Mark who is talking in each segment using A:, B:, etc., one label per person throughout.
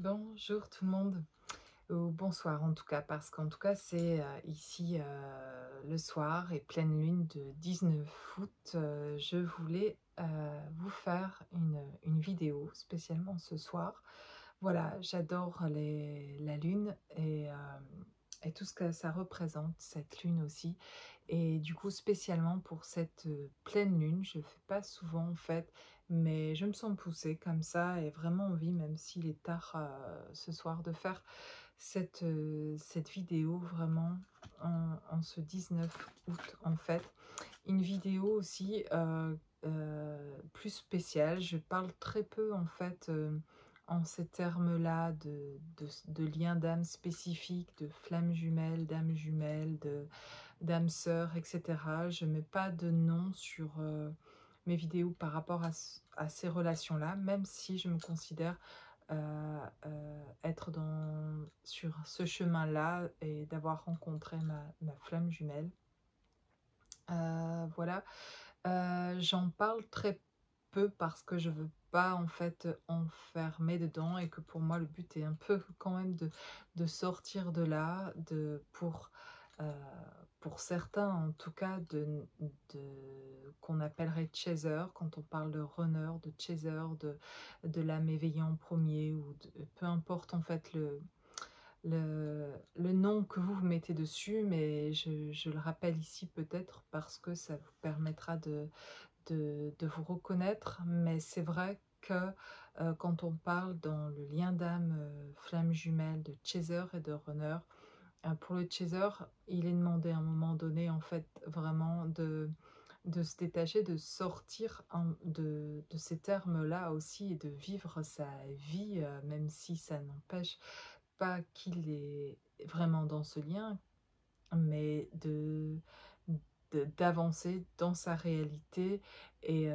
A: Bonjour tout le monde, ou bonsoir en tout cas, parce qu'en tout cas c'est ici le soir et pleine lune de 19 août. Je voulais vous faire une vidéo spécialement ce soir. Voilà, j'adore la lune et tout ce que ça représente, cette lune aussi. Et du coup, spécialement pour cette pleine lune, je ne fais pas souvent en fait, mais je me sens poussée comme ça et vraiment envie, même s'il est tard ce soir, de faire cette vidéo vraiment en ce 19 août en fait. Une vidéo aussi plus spéciale. Je parle très peu en fait en ces termes-là de liens d'âme spécifiques, de flammes jumelles, d'âmes jumelles, d'âmes sœurs, etc. Je mets pas de nom sur mes vidéos par rapport à ces relations-là, même si je me considère être sur ce chemin-là et d'avoir rencontré ma flamme jumelle. Voilà, j'en parle très peu parce que je veux pas en fait enfermer dedans et que pour moi le but est un peu quand même de sortir de là, euh, pour certains en tout cas, qu'on appellerait chaser, quand on parle de runner, de chaser, de l'âme éveillée en premier, ou peu importe en fait le nom que vous mettez dessus, mais je le rappelle ici peut-être parce que ça vous permettra de vous reconnaître. Mais c'est vrai que quand on parle dans le lien d'âme flamme jumelle de chaser et de runner, pour le chaser, il est demandé à un moment donné en fait vraiment de se détacher, de sortir de ces termes-là aussi et de vivre sa vie, même si ça n'empêche pas qu'il est vraiment dans ce lien, mais d'avancer dans sa réalité et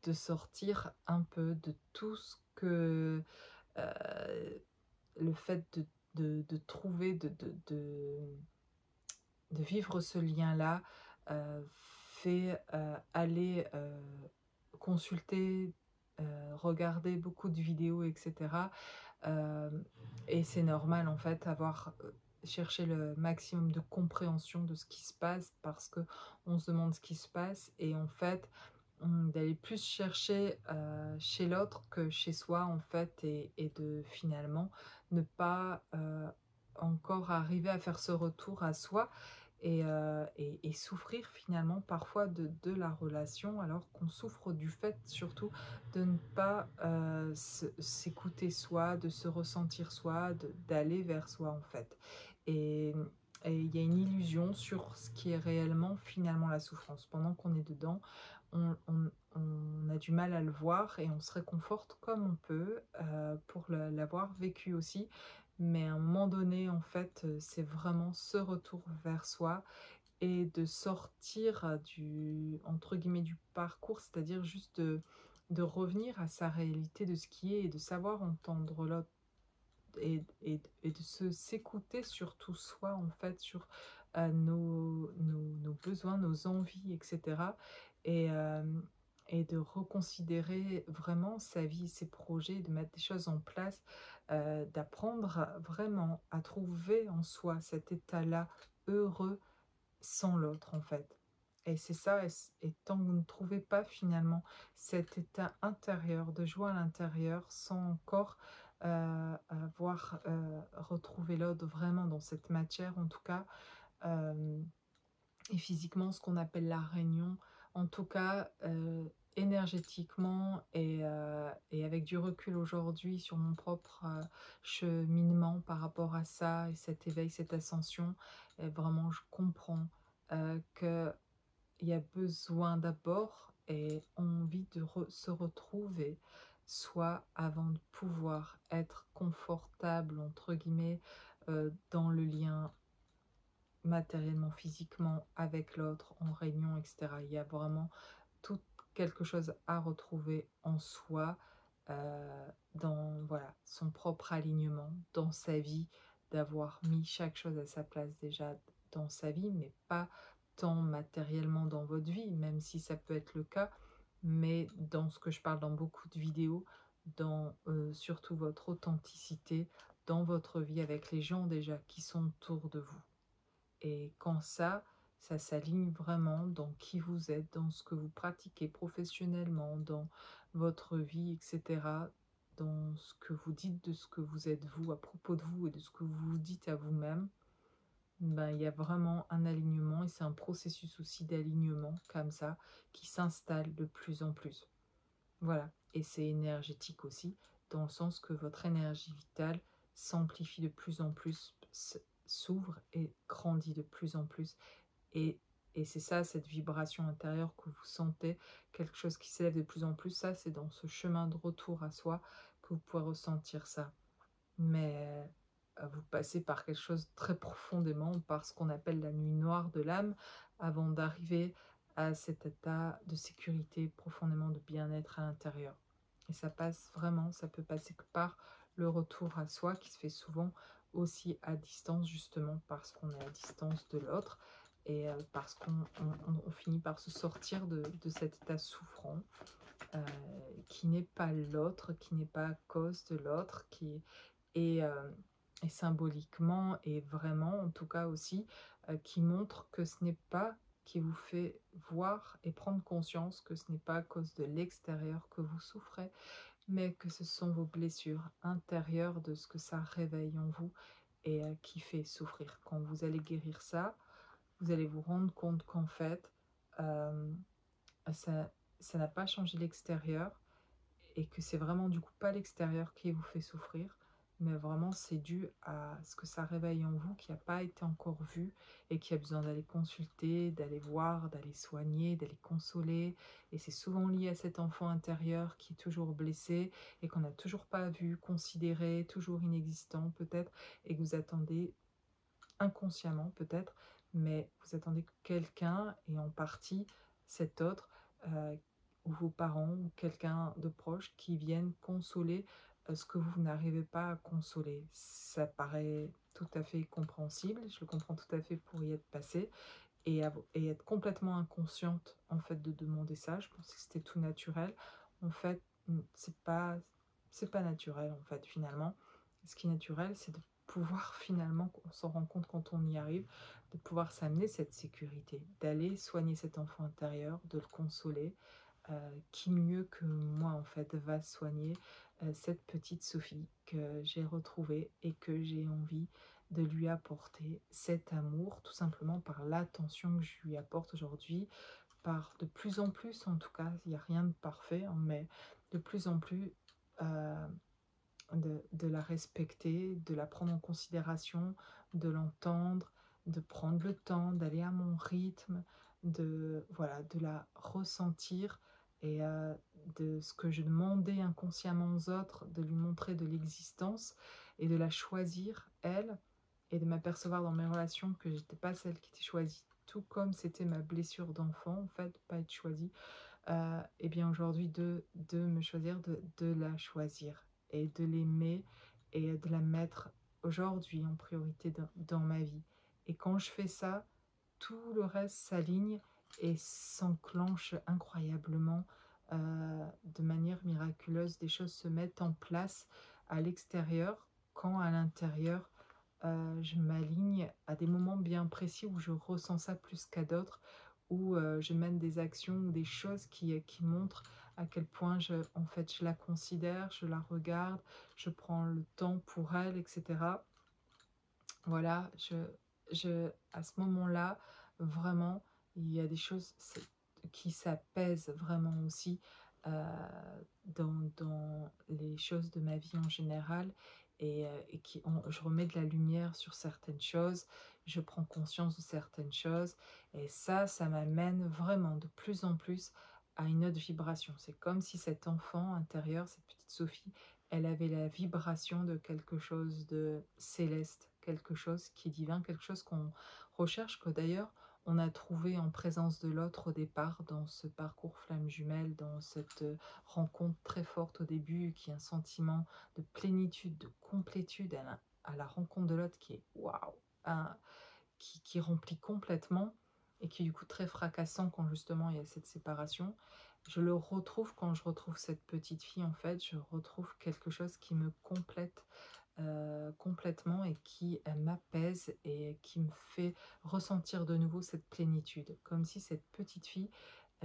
A: de sortir un peu de tout ce que le fait de trouver, de vivre ce lien-là fait aller consulter, regarder beaucoup de vidéos, etc. Euh, et c'est normal en fait avoir cherché le maximum de compréhension de ce qui se passe parce que on se demande ce qui se passe et en fait d'aller plus chercher chez l'autre que chez soi en fait et de finalement ne pas encore arriver à faire ce retour à soi et souffrir finalement parfois de la relation alors qu'on souffre du fait surtout de ne pas s'écouter soi, de se ressentir soi, d'aller vers soi en fait. Et et il y a une illusion sur ce qui est réellement finalement la souffrance. Pendant qu'on est dedans, on a du mal à le voir et on se réconforte comme on peut pour l'avoir vécu aussi. Mais à un moment donné, en fait, c'est vraiment ce retour vers soi et de sortir entre guillemets, du parcours, c'est-à-dire juste de revenir à sa réalité de ce qui est et de savoir entendre l'autre et de s'écouter surtout soi en fait sur nos besoins, nos envies, etc. Et, euh, et de reconsidérer vraiment sa vie, ses projets, de mettre des choses en place, d'apprendre vraiment à trouver en soi cet état-là heureux sans l'autre en fait. Et c'est ça, et tant que vous ne trouvez pas finalement cet état intérieur, de joie à l'intérieur, sans encore avoir retrouvé l'autre vraiment dans cette matière en tout cas, euh, et physiquement ce qu'on appelle la réunion, en tout cas énergétiquement et avec du recul aujourd'hui sur mon propre cheminement par rapport à ça et cet éveil, cette ascension, et vraiment je comprends qu'il y a besoin d'abord et envie de se retrouver soit avant de pouvoir être confortable entre guillemets dans le lien matériellement, physiquement avec l'autre, en réunion, etc. Il y a vraiment tout quelque chose à retrouver en soi, dans voilà, son propre alignement, dans sa vie, d'avoir mis chaque chose à sa place déjà dans sa vie, mais pas tant matériellement dans votre vie, même si ça peut être le cas, mais dans ce que je parle dans beaucoup de vidéos, dans surtout votre authenticité, dans votre vie avec les gens déjà qui sont autour de vous. Et quand ça s'aligne vraiment dans qui vous êtes, dans ce que vous pratiquez professionnellement, dans votre vie, etc., dans ce que vous dites de ce que vous êtes vous, à propos de vous et de ce que vous vous dites à vous-même, ben, il y a vraiment un alignement et c'est un processus aussi d'alignement comme ça qui s'installe de plus en plus. Voilà, et c'est énergétique aussi, dans le sens que votre énergie vitale s'amplifie de plus en plus, s'ouvre et grandit de plus en plus. Et, et c'est ça, cette vibration intérieure que vous sentez, quelque chose qui s'élève de plus en plus, ça c'est dans ce chemin de retour à soi que vous pouvez ressentir ça. Mais vous passez par quelque chose très profondément, par ce qu'on appelle la nuit noire de l'âme, avant d'arriver à cet état de sécurité, profondément de bien-être à l'intérieur. Et ça passe vraiment, ça peut passer que par le retour à soi, qui se fait souvent aussi à distance, justement parce qu'on est à distance de l'autre, et parce qu'on finit par se sortir de cet état souffrant, euh, qui n'est pas l'autre, qui n'est pas à cause de l'autre, et, euh, et symboliquement et vraiment en tout cas aussi qui montre que ce n'est pas, qui vous fait voir et prendre conscience que ce n'est pas à cause de l'extérieur que vous souffrez, mais que ce sont vos blessures intérieures, de ce que ça réveille en vous et qui fait souffrir. Quand vous allez guérir ça, vous allez vous rendre compte qu'en fait euh, ça ça n'a pas changé l'extérieur, et que c'est vraiment du coup pas l'extérieur qui vous fait souffrir, mais vraiment c'est dû à ce que ça réveille en vous qui n'a pas été encore vu et qui a besoin d'aller consulter, d'aller voir, d'aller soigner, d'aller consoler. Et c'est souvent lié à cet enfant intérieur qui est toujours blessé et qu'on n'a toujours pas vu, considéré, toujours inexistant peut-être, et que vous attendez inconsciemment peut-être, mais vous attendez que quelqu'un, et en partie cet autre, euh, ou vos parents, ou quelqu'un de proche, qui vienne consoler ce que vous n'arrivez pas à consoler. Ça paraît tout à fait compréhensible, je le comprends tout à fait pour y être passé, et être complètement inconsciente en fait de demander ça. Je pensais que c'était tout naturel. En fait, c'est pas naturel en fait finalement. Ce qui est naturel, c'est de pouvoir finalement, on s'en rend compte quand on y arrive, de pouvoir s'amener cette sécurité, d'aller soigner cet enfant intérieur, de le consoler. Qui mieux que moi en fait va soigner cette petite Sophie que j'ai retrouvée et que j'ai envie de lui apporter cet amour, tout simplement par l'attention que je lui apporte aujourd'hui, par de plus en plus, en tout cas, il n'y a rien de parfait, hein, mais de plus en plus euh, de la respecter, de la prendre en considération, de l'entendre, de prendre le temps, d'aller à mon rythme, voilà, de la ressentir, et de ce que je demandais inconsciemment aux autres, de lui montrer de l'existence et de la choisir, elle, et de m'apercevoir dans mes relations que j'étais pas celle qui était choisie, tout comme c'était ma blessure d'enfant, en fait, de pas être choisie. Et bien aujourd'hui de me choisir, de la choisir et de l'aimer et de la mettre aujourd'hui en priorité dans ma vie. Et quand je fais ça, tout le reste s'aligne et s'enclenche incroyablement, de manière miraculeuse. Des choses se mettent en place à l'extérieur quand à l'intérieur je m'aligne à des moments bien précis où je ressens ça plus qu'à d'autres, où je mène des actions ou des choses qui montrent à quel point en fait, je la considère, je la regarde, je prends le temps pour elle, etc. Voilà, à ce moment-là, vraiment, il y a des choses qui s'apaisent vraiment aussi dans les choses de ma vie en général, et je remets de la lumière sur certaines choses, je prends conscience de certaines choses, et ça m'amène vraiment de plus en plus à une autre vibration. C'est comme si cet enfant intérieur, cette petite Sophie, elle avait la vibration de quelque chose de céleste, quelque chose qui est divin, quelque chose qu'on recherche, que d'ailleurs on a trouvé en présence de l'autre au départ, dans ce parcours flamme jumelle, dans cette rencontre très forte au début, qui est un sentiment de plénitude, de complétude à la rencontre de l'autre, qui est waouh, qui remplit complètement, et qui est du coup très fracassant quand justement il y a cette séparation. je le retrouve quand je retrouve cette petite fille, en fait, je retrouve quelque chose qui me complète complètement et qui m'apaise et qui me fait ressentir de nouveau cette plénitude. Comme si cette petite fille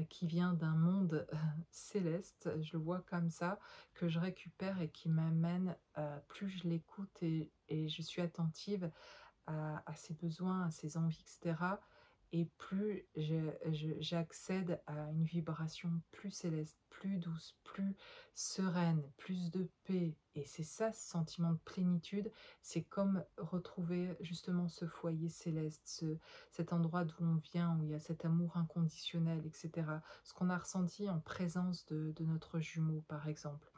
A: qui vient d'un monde céleste, je le vois comme ça, que je récupère et qui m'amène, plus je l'écoute et je suis attentive à ses besoins, à ses envies, etc. Et plus j'accède à une vibration plus céleste, plus douce, plus sereine, plus de paix. Et c'est ça, ce sentiment de plénitude. C'est comme retrouver justement ce foyer céleste, cet endroit d'où on vient, où il y a cet amour inconditionnel, etc. Ce qu'on a ressenti en présence de notre jumeau, par exemple.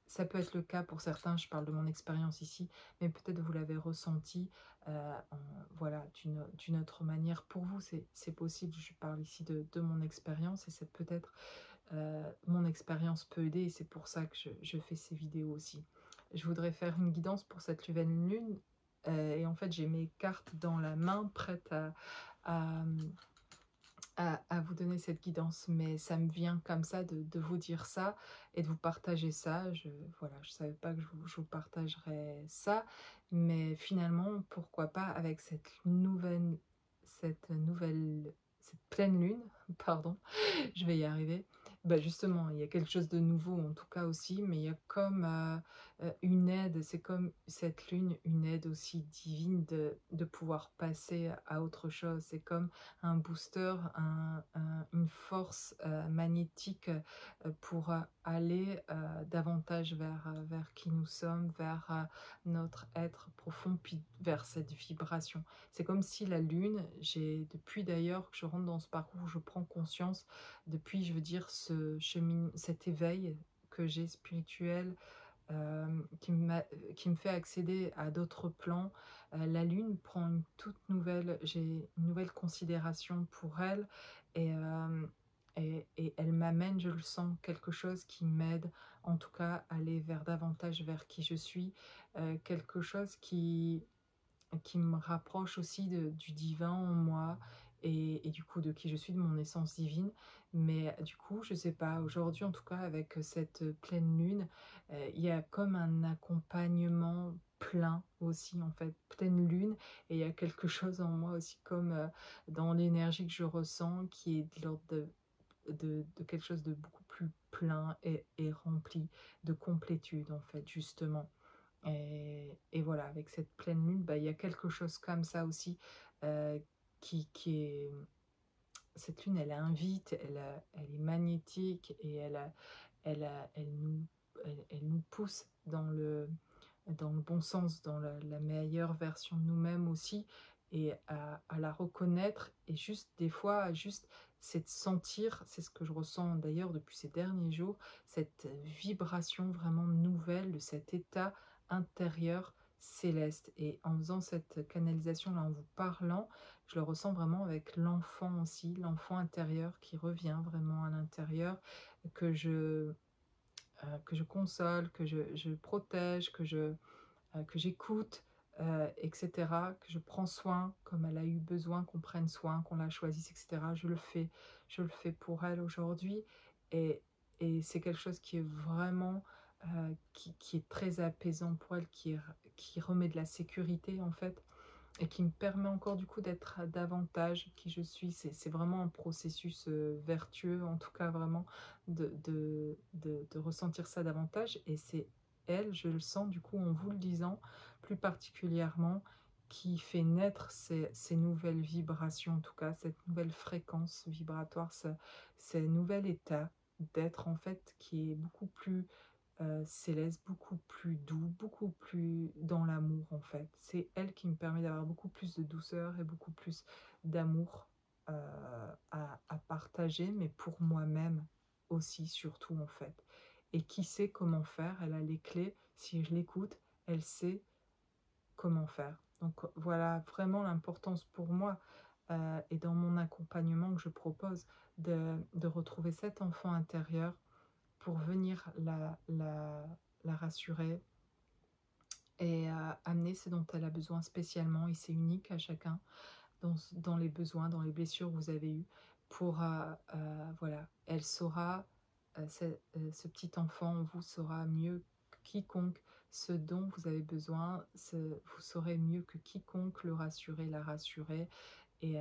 A: Ça peut être le cas pour certains, je parle de mon expérience ici, mais peut-être vous l'avez ressenti voilà, d'une autre manière. Pour vous, c'est possible, je parle ici de mon expérience et c'est peut-être mon expérience peut aider et c'est pour ça que je fais ces vidéos aussi. Je voudrais faire une guidance pour cette nouvelle lune et en fait j'ai mes cartes dans la main prêtes à, à vous donner cette guidance, mais ça me vient comme ça de vous dire ça et de vous partager ça. Voilà, je savais pas que je vous partagerais ça, mais finalement, pourquoi pas avec cette pleine lune, pardon, je vais y arriver. Bah justement, il y a quelque chose de nouveau en tout cas aussi, mais il y a comme une aide, c'est comme cette lune, une aide aussi divine de pouvoir passer à autre chose. C'est comme un booster, une force magnétique pour aller davantage vers qui nous sommes, vers notre être profond, puis vers cette vibration. C'est comme si la lune, depuis d'ailleurs que je rentre dans ce parcours, je prends conscience, depuis, je veux dire, cet éveil que j'ai spirituel, qui me fait accéder à d'autres plans. La lune prend j'ai une nouvelle considération pour elle et, et elle m'amène, je le sens, quelque chose qui m'aide en tout cas à aller davantage vers qui je suis, quelque chose qui me rapproche aussi du divin en moi et du coup de qui je suis, de mon essence divine. Mais du coup, je sais pas, aujourd'hui en tout cas avec cette pleine lune, il y a comme un accompagnement plein aussi en fait, pleine lune, et il y a quelque chose en moi aussi comme dans l'énergie que je ressens qui est de l'ordre de quelque chose de beaucoup plus plein et rempli de complétude en fait justement. Et voilà, avec cette pleine lune, bah, il y a quelque chose comme ça aussi euh, qui est... Cette lune, elle invite, elle est magnétique et elle nous pousse dans le bon sens, dans la meilleure version de nous-mêmes aussi, et à la reconnaître. Et juste des fois, juste c'est de sentir, c'est ce que je ressens d'ailleurs depuis ces derniers jours, cette vibration vraiment nouvelle de cet état intérieur céleste. Et en faisant cette canalisation là, en vous parlant, je le ressens vraiment avec l'enfant aussi, l'enfant intérieur qui revient vraiment à l'intérieur, que je console, je protège, que j'écoute, etc., que je prends soin, comme elle a eu besoin qu'on prenne soin, qu'on la choisisse, etc. Je le fais pour elle aujourd'hui, et, et c'est quelque chose qui est vraiment, qui est très apaisant pour elle, qui remet de la sécurité en fait, et qui me permet encore du coup d'être davantage qui je suis. C'est vraiment un processus vertueux, en tout cas vraiment, de ressentir ça davantage. Et c'est elle, je le sens du coup en vous le disant, plus particulièrement, qui fait naître ces nouvelles vibrations, en tout cas cette nouvelle fréquence vibratoire, ce nouvel état d'être en fait qui est beaucoup plus céleste, beaucoup plus doux, beaucoup plus dans l'amour en fait. C'est elle qui me permet d'avoir beaucoup plus de douceur et beaucoup plus d'amour à partager, mais pour moi-même aussi, surtout en fait. Et qui sait comment faire, elle a les clés, si je l'écoute, elle sait comment faire. Donc voilà vraiment l'importance pour moi et dans mon accompagnement que je propose de retrouver cet enfant intérieur pour venir la rassurer et amener ce dont elle a besoin spécialement, et c'est unique à chacun, dans les besoins, dans les blessures que vous avez eues, pour, voilà, elle saura ce petit enfant en vous saura mieux que quiconque ce dont vous avez besoin, vous saurez mieux que quiconque le rassurer, la rassurer et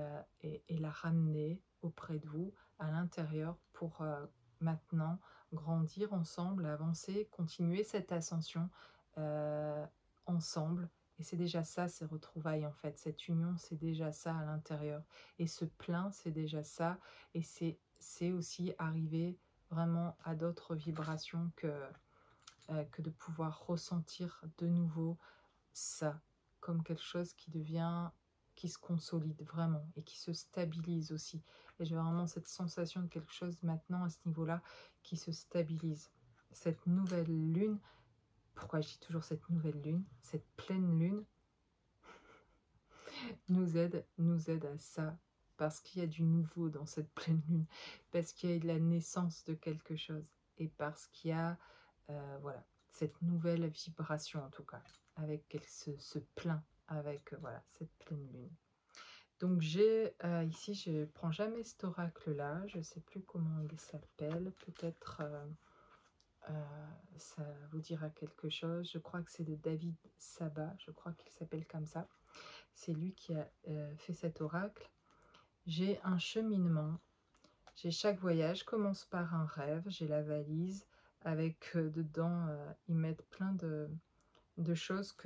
A: la ramener auprès de vous, à l'intérieur, pour maintenant grandir ensemble, avancer, continuer cette ascension euh, ensemble. Et c'est déjà ça, ces retrouvailles en fait. Cette union, c'est déjà ça à l'intérieur. Et ce plein, c'est déjà ça. Et c'est aussi arriver vraiment à d'autres vibrations que de pouvoir ressentir de nouveau ça, comme quelque chose qui devient, qui se consolide vraiment et qui se stabilise aussi. Et j'ai vraiment cette sensation de quelque chose maintenant à ce niveau-là qui se stabilise. Cette nouvelle lune, pourquoi je dis toujours cette nouvelle lune, cette pleine lune nous aide à ça, parce qu'il y a du nouveau dans cette pleine lune, parce qu'il y a de la naissance de quelque chose, et parce qu'il y a voilà, cette nouvelle vibration en tout cas, avec ce plein, avec voilà, cette pleine lune. Donc j'ai ici, je prends jamais cet oracle là, je sais plus comment il s'appelle, peut-être ça vous dira quelque chose. Je crois que c'est de David Saba, je crois qu'il s'appelle comme ça. C'est lui qui a fait cet oracle. J'ai un cheminement. J'ai chaque voyage commence par un rêve. J'ai la valise avec dedans, ils mettent plein de choses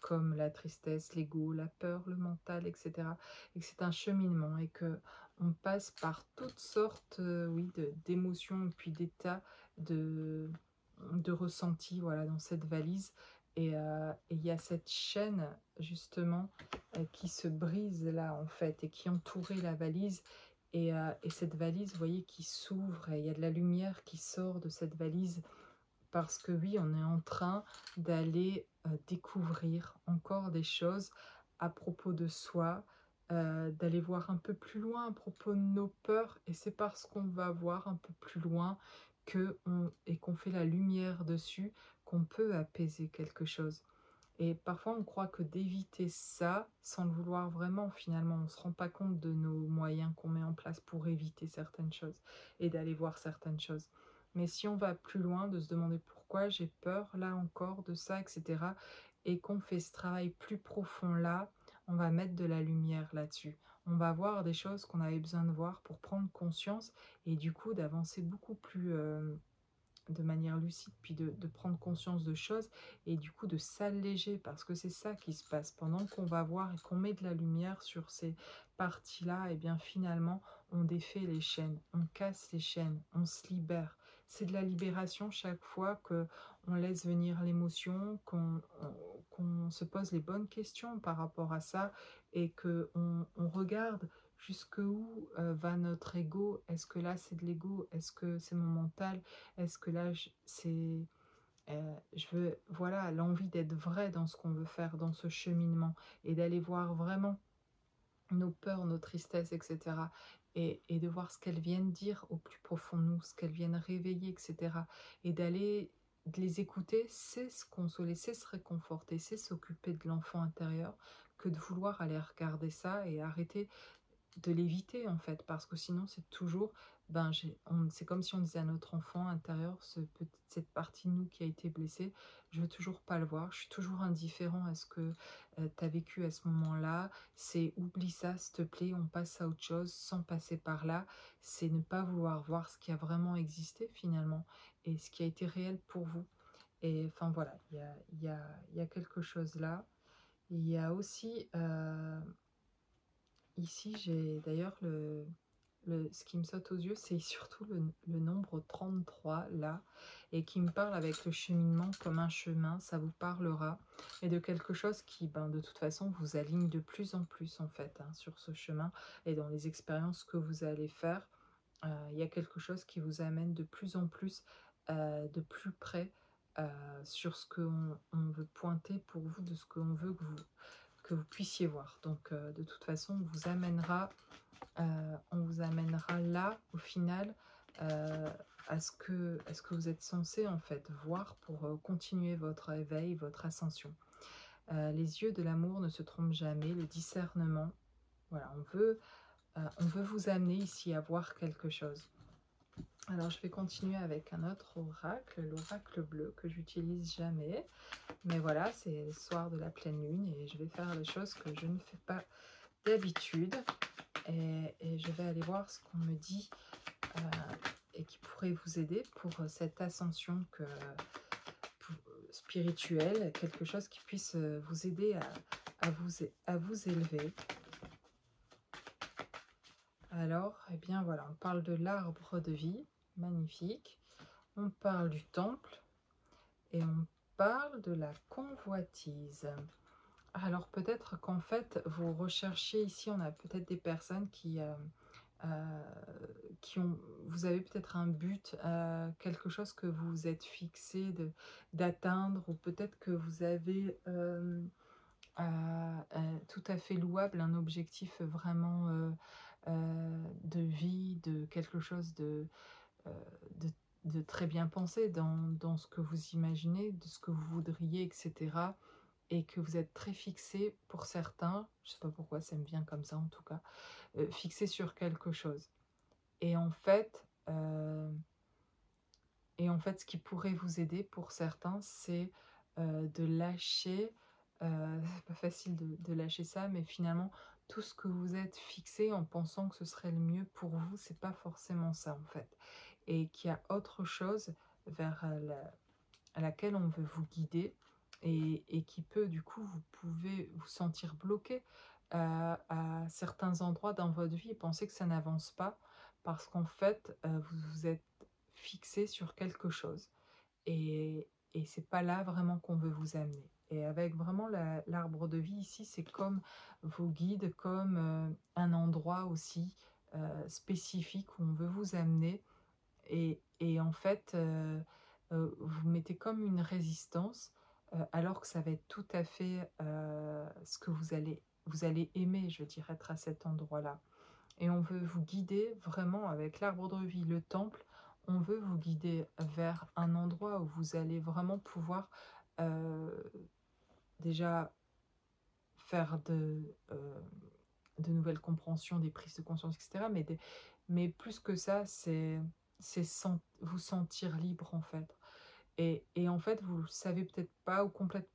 A: comme la tristesse, l'ego, la peur, le mental, etc. Et que c'est un cheminement et que on passe par toutes sortes oui, d'émotions et puis d'états de ressentis voilà, dans cette valise. Et il y a cette chaîne justement qui se brise là en fait et qui entourait la valise. Et cette valise, vous voyez, qui s'ouvre et il y a de la lumière qui sort de cette valise parce que oui, on est en train d'aller découvrir encore des choses à propos de soi, d'aller voir un peu plus loin à propos de nos peurs, et c'est parce qu'on va voir un peu plus loin et qu'on fait la lumière dessus qu'on peut apaiser quelque chose. Et parfois on croit que d'éviter ça, sans le vouloir vraiment, finalement on ne se rend pas compte de nos moyens qu'on met en place pour éviter certaines choses et d'aller voir certaines choses. Mais si on va plus loin, de se demander pourquoi j'ai peur là encore de ça, etc. Et qu'on fait ce travail plus profond là, on va mettre de la lumière là-dessus. On va voir des choses qu'on avait besoin de voir pour prendre conscience et du coup d'avancer beaucoup plus de manière lucide, puis de prendre conscience de choses et du coup de s'alléger, parce que c'est ça qui se passe pendant qu'on va voir et qu'on met de la lumière sur ces parties-là. Et bien finalement on défait les chaînes, on casse les chaînes, on se libère. C'est de la libération chaque fois que on laisse venir l'émotion, qu'on se pose les bonnes questions par rapport à ça et que on regarde jusqu'où va notre ego. Est-ce que là c'est de l'ego? Est-ce que c'est mon mental? Est-ce que là, je veux, voilà, l'envie d'être vrai dans ce qu'on veut faire, dans ce cheminement, et d'aller voir vraiment nos peurs, nos tristesses, etc. Et de voir ce qu'elles viennent dire au plus profond de nous, ce qu'elles viennent réveiller, etc. Et de les écouter, c'est se consoler, c'est se réconforter, c'est s'occuper de l'enfant intérieur, que de vouloir aller regarder ça et arrêter de l'éviter en fait, parce que sinon c'est toujours, c'est comme si on disait à notre enfant intérieur, cette partie de nous qui a été blessée, je veux toujours pas le voir, je suis toujours indifférent à ce que tu as vécu à ce moment-là, c'est oublie ça s'il te plaît, on passe à autre chose sans passer par là. C'est ne pas vouloir voir ce qui a vraiment existé finalement et ce qui a été réel pour vous. Et enfin voilà, il y a quelque chose là. Il y a aussi ici, j'ai d'ailleurs ce qui me saute aux yeux, c'est surtout le nombre 33 là, et qui me parle avec le cheminement comme un chemin, ça vous parlera, et de quelque chose qui, de toute façon, vous aligne de plus en plus en fait hein, sur ce chemin, et dans les expériences que vous allez faire, il y a quelque chose qui vous amène de plus en plus, de plus près, sur ce qu'on veut pointer pour vous, de ce qu'on veut que vous puissiez voir. Donc de toute façon, on vous amènera là, au final, à ce que vous êtes censé en fait voir pour continuer votre éveil, votre ascension. Les yeux de l'amour ne se trompent jamais, le discernement. Voilà, on veut vous amener ici à voir quelque chose. Alors, je vais continuer avec un autre oracle, l'oracle bleu, que j'utilise jamais. Mais voilà, c'est le soir de la pleine lune et je vais faire des choses que je ne fais pas d'habitude. Et je vais aller voir ce qu'on me dit et qui pourrait vous aider pour cette ascension spirituelle, quelque chose qui puisse vous aider à vous élever. Alors, eh bien voilà, on parle de l'arbre de vie, magnifique. On parle du temple et on parle de la convoitise. Alors peut-être qu'en fait, vous recherchez ici, on a peut-être des personnes euh, vous avez peut-être un but, quelque chose que vous vous êtes fixé d'atteindre, ou peut-être que vous avez tout à fait louable, un objectif vraiment de vie, de quelque chose euh, de, de très bien pensé dans ce que vous imaginez, de ce que vous voudriez, etc. Et que vous êtes très fixé pour certains, je ne sais pas pourquoi ça me vient comme ça en tout cas, fixé sur quelque chose. Et en fait, euh, ce qui pourrait vous aider pour certains, c'est de lâcher, c'est pas facile de lâcher ça, mais finalement, tout ce que vous êtes fixé en pensant que ce serait le mieux pour vous, c'est pas forcément ça en fait. Et qu'il y a autre chose vers à laquelle on veut vous guider et qui peut, du coup, vous pouvez vous sentir bloqué à certains endroits dans votre vie et penser que ça n'avance pas parce qu'en fait, vous vous êtes fixé sur quelque chose et c'est pas là vraiment qu'on veut vous amener. Et avec vraiment l'arbre de vie ici, c'est comme vos guides, comme un endroit aussi spécifique où on veut vous amener et en fait, vous mettez comme une résistance, alors que ça va être tout à fait ce que vous allez aimer, je veux dire, être à cet endroit-là. Et on veut vous guider vraiment avec l'arbre de vie, le temple, on veut vous guider vers un endroit où vous allez vraiment pouvoir euh, déjà faire de nouvelles compréhensions, des prises de conscience, etc. Mais plus que ça, c'est vous sentir libre en fait. Et en fait, vous ne savez peut-être pas ou complètement,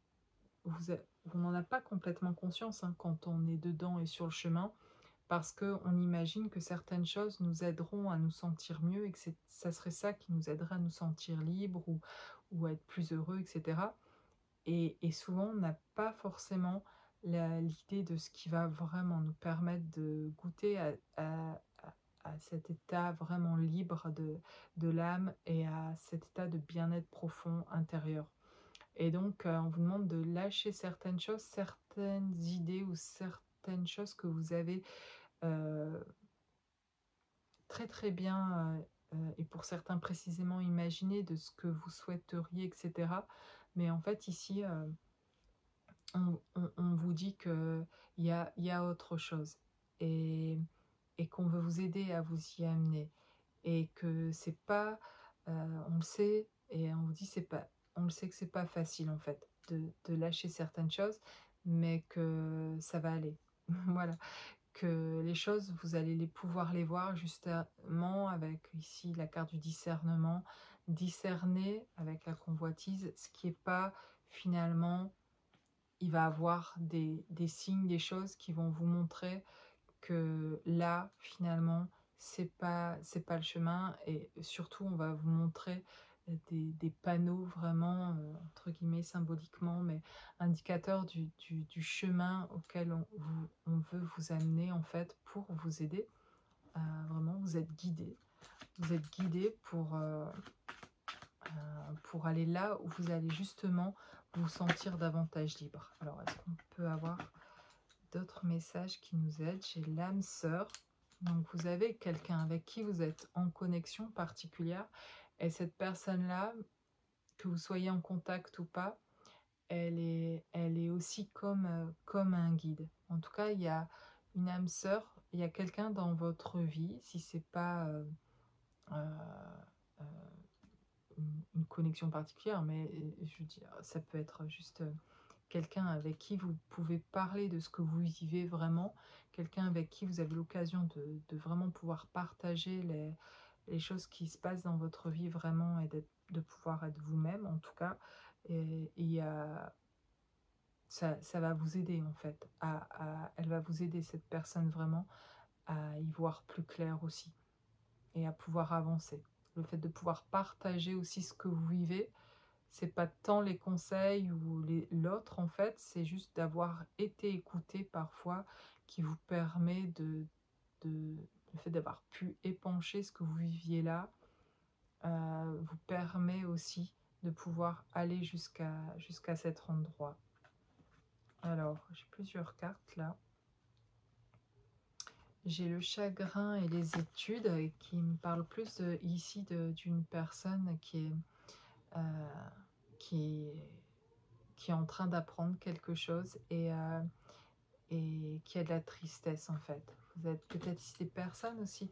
A: vous n'en avez pas complètement conscience hein, quand on est dedans et sur le chemin, parce qu'on imagine que certaines choses nous aideront à nous sentir mieux et que ça serait ça qui nous aiderait à nous sentir libres ou à être plus heureux, etc. Et souvent, on n'a pas forcément l'idée de ce qui va vraiment nous permettre de goûter à cet état vraiment libre de l'âme et à cet état de bien-être profond intérieur. Et donc, on vous demande de lâcher certaines choses, certaines idées ou certaines choses que vous avez euh, très très bien, et pour certains précisément imaginé de ce que vous souhaiteriez, etc. Mais en fait, ici, on vous dit qu'il y a autre chose et, et qu'on veut vous aider à vous y amener. Et que c'est pas, on le sait, et on vous dit, on le sait que c'est pas facile en fait de lâcher certaines choses, mais que ça va aller. Voilà, que les choses, vous allez pouvoir les voir justement avec ici la carte du discernement, discerner avec la convoitise, ce qui est pas finalement, il va avoir des signes, des choses qui vont vous montrer que là, finalement, c'est pas le chemin. Et surtout, on va vous montrer des panneaux vraiment, entre guillemets, symboliquement, mais indicateurs du chemin auquel on veut vous amener, en fait, pour vous aider. Vraiment, vous êtes guidé. Vous êtes guidé pour aller là où vous allez justement vous sentir davantage libre. Alors, est-ce qu'on peut avoir d'autres messages qui nous aident? J'ai l'âme sœur. Donc, vous avez quelqu'un avec qui vous êtes en connexion particulière. Et cette personne-là, que vous soyez en contact ou pas, elle est aussi comme un guide. En tout cas, il y a une âme sœur, il y a quelqu'un dans votre vie, si c'est pas euh, euh, une connexion particulière, mais je veux dire, ça peut être juste quelqu'un avec qui vous pouvez parler de ce que vous vivez vraiment, quelqu'un avec qui vous avez l'occasion de vraiment pouvoir partager les choses qui se passent dans votre vie vraiment et de pouvoir être vous-même en tout cas. Et il y a ça va vous aider en fait, elle va vous aider cette personne vraiment à y voir plus clair aussi et à pouvoir avancer. Le fait de pouvoir partager aussi ce que vous vivez, c'est pas tant les conseils ou l'autre en fait, c'est juste d'avoir été écouté parfois qui vous permet de le fait d'avoir pu épancher ce que vous viviez là, vous permet aussi de pouvoir aller jusqu'à cet endroit. Alors, j'ai plusieurs cartes là. J'ai le chagrin et les études qui me parlent plus ici d'une personne euh, qui, est, qui est en train d'apprendre quelque chose et qui a de la tristesse en fait. Vous êtes peut-être ici des personnes aussi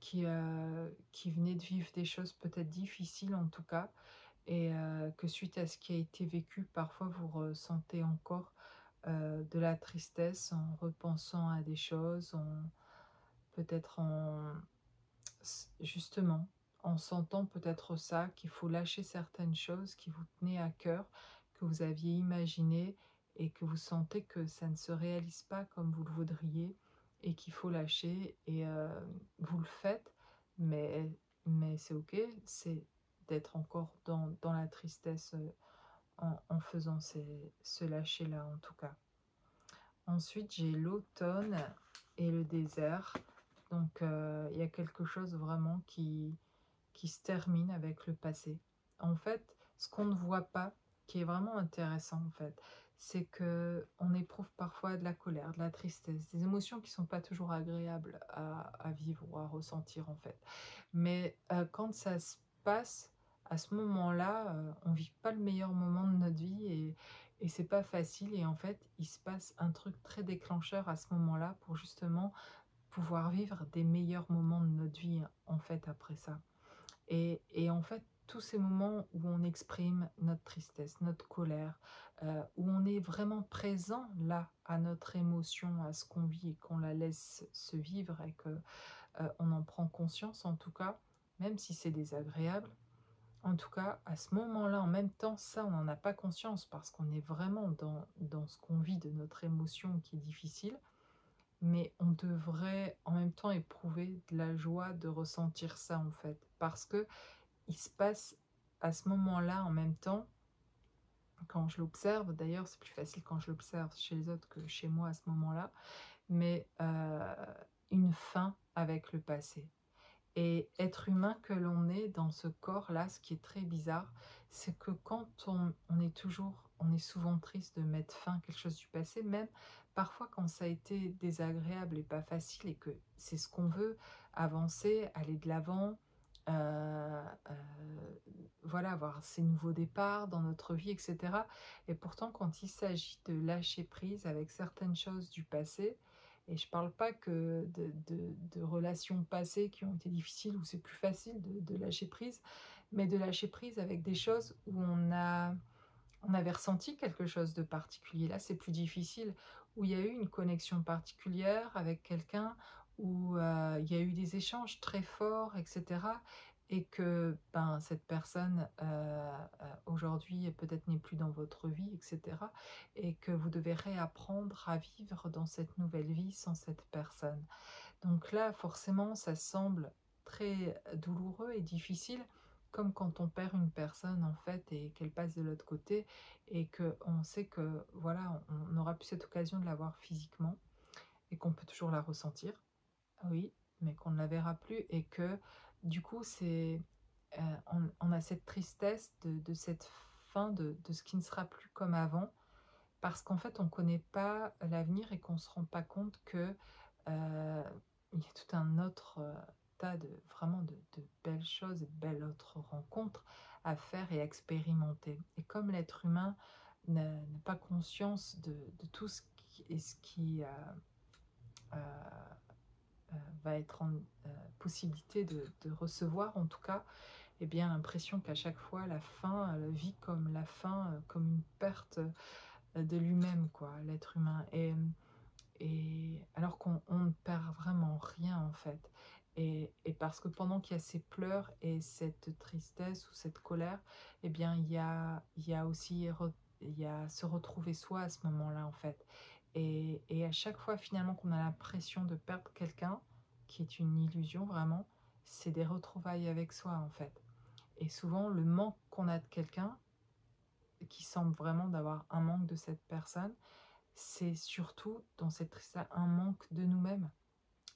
A: qui venaient de vivre des choses peut-être difficiles en tout cas et que suite à ce qui a été vécu, parfois vous ressentez encore de la tristesse en repensant à des choses, peut-être justement en sentant peut-être ça, qu'il faut lâcher certaines choses qui vous tenaient à cœur, que vous aviez imaginées et que vous sentez que ça ne se réalise pas comme vous le voudriez et qu'il faut lâcher et vous le faites, mais, mais c'est ok, c'est d'être encore dans la tristesse en faisant ce lâcher-là en tout cas. Ensuite, j'ai l'automne et le désert. Donc, il y a quelque chose vraiment qui se termine avec le passé. En fait, ce qu'on ne voit pas, qui est vraiment intéressant en fait, c'est que on éprouve parfois de la colère, de la tristesse, des émotions qui sont pas toujours agréables à vivre ou à ressentir en fait. Mais quand ça se passe, à ce moment-là, on vit pas le meilleur moment de notre vie et c'est pas facile. Et en fait, il se passe un truc très déclencheur à ce moment-là pour justement pouvoir vivre des meilleurs moments de notre vie en fait après ça. Et en fait, tous ces moments où on exprime notre tristesse, notre colère, où on est vraiment présent là à notre émotion, à ce qu'on vit et qu'on la laisse se vivre et que on en prend conscience en tout cas, même si c'est désagréable. En tout cas, à ce moment-là, en même temps, ça, on n'en a pas conscience parce qu'on est vraiment dans ce qu'on vit de notre émotion qui est difficile. Mais on devrait en même temps éprouver de la joie de ressentir ça en fait. Parce que il se passe à ce moment-là en même temps, quand je l'observe, d'ailleurs c'est plus facile quand je l'observe chez les autres que chez moi à ce moment-là, mais une fin avec le passé. Et être humain que l'on est dans ce corps-là, ce qui est très bizarre, c'est que quand on est souvent triste de mettre fin à quelque chose du passé, même parfois quand ça a été désagréable et pas facile et que c'est ce qu'on veut, avancer, aller de l'avant, voilà, avoir ces nouveaux départs dans notre vie, etc. Et pourtant, quand il s'agit de lâcher prise avec certaines choses du passé, et je parle pas que de relations passées qui ont été difficiles, où c'est plus facile de lâcher prise, mais de lâcher prise avec des choses où on avait ressenti quelque chose de particulier. Là, c'est plus difficile, où il y a eu une connexion particulière avec quelqu'un, où il y a eu des échanges très forts, etc. Et que ben, cette personne, aujourd'hui, peut-être n'est plus dans votre vie, etc. Et que vous devez réapprendre à vivre dans cette nouvelle vie sans cette personne. Donc là, forcément, ça semble très douloureux et difficile, comme quand on perd une personne en fait et qu'elle passe de l'autre côté et que on sait que voilà, on n'aura plus cette occasion de la voir physiquement et qu'on peut toujours la ressentir, oui, mais qu'on ne la verra plus et que du coup c'est on a cette tristesse de cette fin de ce qui ne sera plus comme avant parce qu'en fait on ne connaît pas l'avenir et qu'on ne se rend pas compte que euh, il y a tout un autre tas de vraiment de belles choses et de belles autres rencontres à faire et à expérimenter. Et comme l'être humain n'a pas conscience de tout ce qui va être en possibilité de recevoir, en tout cas, eh bien l'impression qu'à chaque fois la fin vit comme la fin, comme une perte de lui-même, quoi, l'être humain. Et alors qu'on ne perd vraiment rien en fait. Et parce que pendant qu'il y a ces pleurs et cette tristesse ou cette colère, eh bien, il y a aussi il y a se retrouver soi à ce moment-là, en fait. Et à chaque fois, finalement, qu'on a l'impression de perdre quelqu'un, qui est une illusion vraiment, c'est des retrouvailles avec soi, en fait. Et souvent, le manque qu'on a de quelqu'un, qui semble vraiment d'avoir un manque de cette personne, c'est surtout dans cette tristesse un manque de nous-mêmes.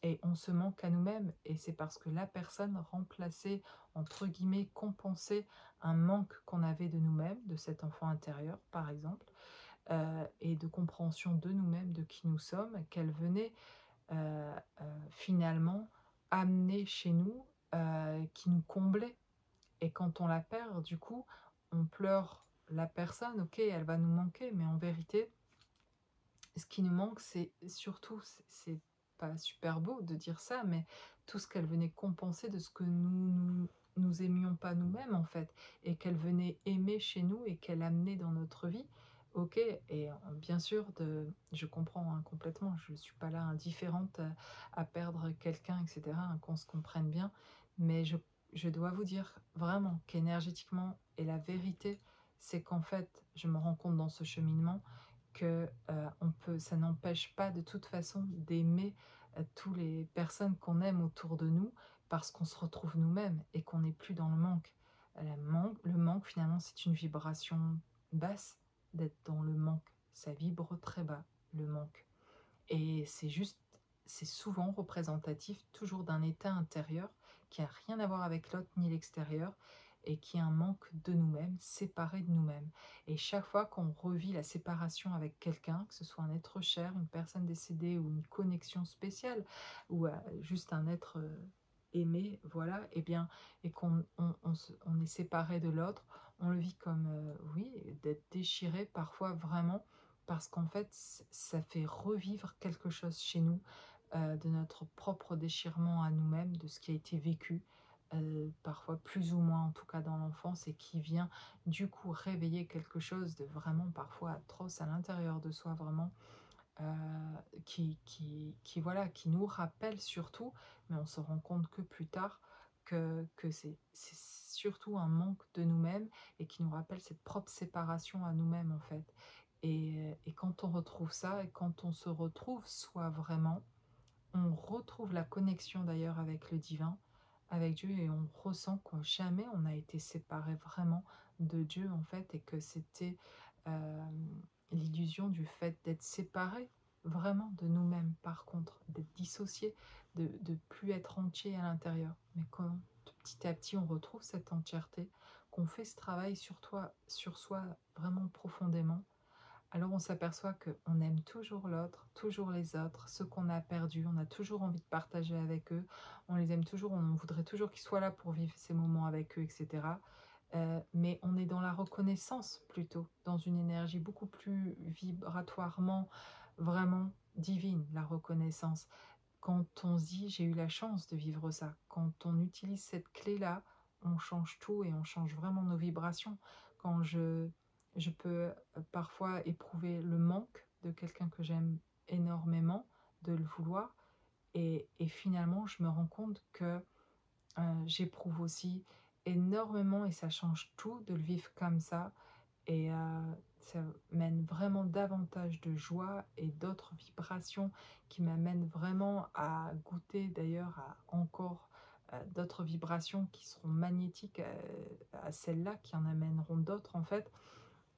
A: Et on se manque à nous-mêmes, et c'est parce que la personne remplaçait, entre guillemets, compensait un manque qu'on avait de nous-mêmes, de cet enfant intérieur, par exemple, et de compréhension de nous-mêmes, de qui nous sommes, qu'elle venait finalement amener chez nous, qui nous comblait. Et quand on la perd, du coup, on pleure la personne, ok, elle va nous manquer, mais en vérité, ce qui nous manque, c'est surtout, c'est pas super beau de dire ça, mais tout ce qu'elle venait compenser de ce que nous aimions pas nous-mêmes, en fait, et qu'elle venait aimer chez nous et qu'elle amenait dans notre vie. Ok, et bien sûr, je comprends hein, complètement, je suis pas là indifférente à perdre quelqu'un, etc., hein, qu'on se comprenne bien, mais je dois vous dire vraiment qu'énergétiquement, et la vérité, c'est qu'en fait, je me rends compte dans ce cheminement que ça n'empêche pas de toute façon d'aimer toutes les personnes qu'on aime autour de nous parce qu'on se retrouve nous-mêmes et qu'on n'est plus dans le manque. Le manque finalement c'est une vibration basse d'être dans le manque. Ça vibre très bas, le manque. Et c'est souvent représentatif toujours d'un état intérieur qui n'a rien à voir avec l'autre ni l'extérieur et qui est un manque de nous-mêmes, séparé de nous-mêmes. Et chaque fois qu'on revit la séparation avec quelqu'un, que ce soit un être cher, une personne décédée ou une connexion spéciale, ou juste un être aimé, voilà, et bien, et on est séparé de l'autre, on le vit comme, oui, d'être déchiré parfois vraiment parce qu'en fait, ça fait revivre quelque chose chez nous, de notre propre déchirement à nous-mêmes, de ce qui a été vécu, parfois plus ou moins en tout cas dans l'enfance, et qui vient du coup réveiller quelque chose de vraiment parfois atroce à l'intérieur de soi, vraiment, voilà, qui nous rappelle surtout, mais on se rend compte que plus tard, que c'est surtout un manque de nous-mêmes et qui nous rappelle cette propre séparation à nous-mêmes en fait. Et quand on retrouve ça et quand on se retrouve soi vraiment, on retrouve la connexion d'ailleurs avec le divin, avec Dieu, et on ressent que jamais on a été séparé vraiment de Dieu en fait, et que c'était euh, l'illusion du fait d'être séparé vraiment de nous-mêmes, par contre, d'être dissocié, de plus être entier à l'intérieur. Mais quand petit à petit on retrouve cette entièreté, qu'on fait ce travail sur soi vraiment profondément, alors on s'aperçoit qu'on aime toujours l'autre, toujours les autres, ceux qu'on a perdus, on a toujours envie de partager avec eux, on les aime toujours, on voudrait toujours qu'ils soient là pour vivre ces moments avec eux, etc. Mais on est dans la reconnaissance plutôt, dans une énergie beaucoup plus vibratoirement, vraiment divine, la reconnaissance. Quand on se dit j'ai eu la chance de vivre ça, quand on utilise cette clé-là, on change tout et on change vraiment nos vibrations. Quand je peux parfois éprouver le manque de quelqu'un que j'aime énormément, de le vouloir, et finalement je me rends compte que j'éprouve aussi énormément, et ça change tout de le vivre comme ça, et ça mène vraiment davantage de joie et d'autres vibrations qui m'amènent vraiment à goûter d'ailleurs à encore d'autres vibrations qui seront magnétiques à celles-là, qui en amèneront d'autres en fait,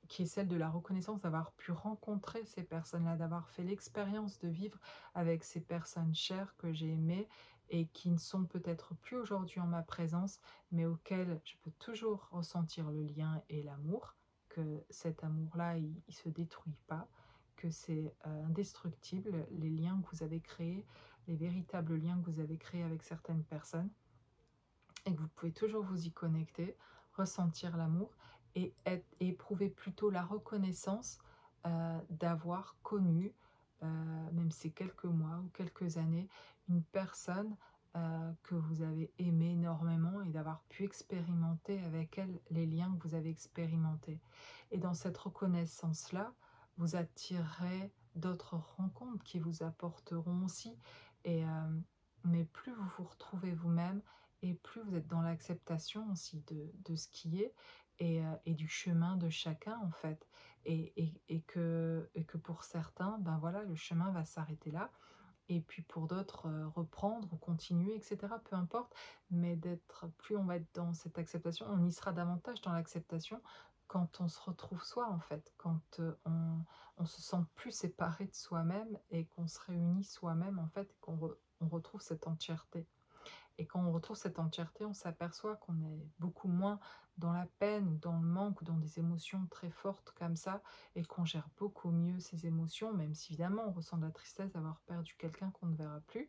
A: qui est celle de la reconnaissance d'avoir pu rencontrer ces personnes-là, d'avoir fait l'expérience de vivre avec ces personnes chères que j'ai aimées et qui ne sont peut-être plus aujourd'hui en ma présence, mais auxquelles je peux toujours ressentir le lien et l'amour, que cet amour-là, il ne se détruit pas, que c'est indestructible, les liens que vous avez créés, les véritables liens que vous avez créés avec certaines personnes, et que vous pouvez toujours vous y connecter, ressentir l'amour et éprouver plutôt la reconnaissance d'avoir connu, même si c'est quelques mois ou quelques années, une personne que vous avez aimée énormément et d'avoir pu expérimenter avec elle les liens que vous avez expérimentés. Et dans cette reconnaissance-là, vous attirerez d'autres rencontres qui vous apporteront aussi. Et mais plus vous vous retrouvez vous-même et plus vous êtes dans l'acceptation aussi de ce qui est et du chemin de chacun en fait. Et que pour certains, ben voilà, le chemin va s'arrêter là et puis pour d'autres, reprendre ou continuer et cetera, peu importe. Mais d'être plus on va être dans cette acceptation, on y sera davantage dans l'acceptation quand on se retrouve soi, en fait. Quand, on se sent plus séparé de soi-même et qu'on se réunit soi-même, en fait, et on retrouve cette entièreté. Et quand on retrouve cette entièreté, on s'aperçoit qu'on est beaucoup moins dans la peine ou dans le manque ou dans des émotions très fortes comme ça et qu'on gère beaucoup mieux ces émotions, même si évidemment on ressent de la tristesse d'avoir perdu quelqu'un qu'on ne verra plus.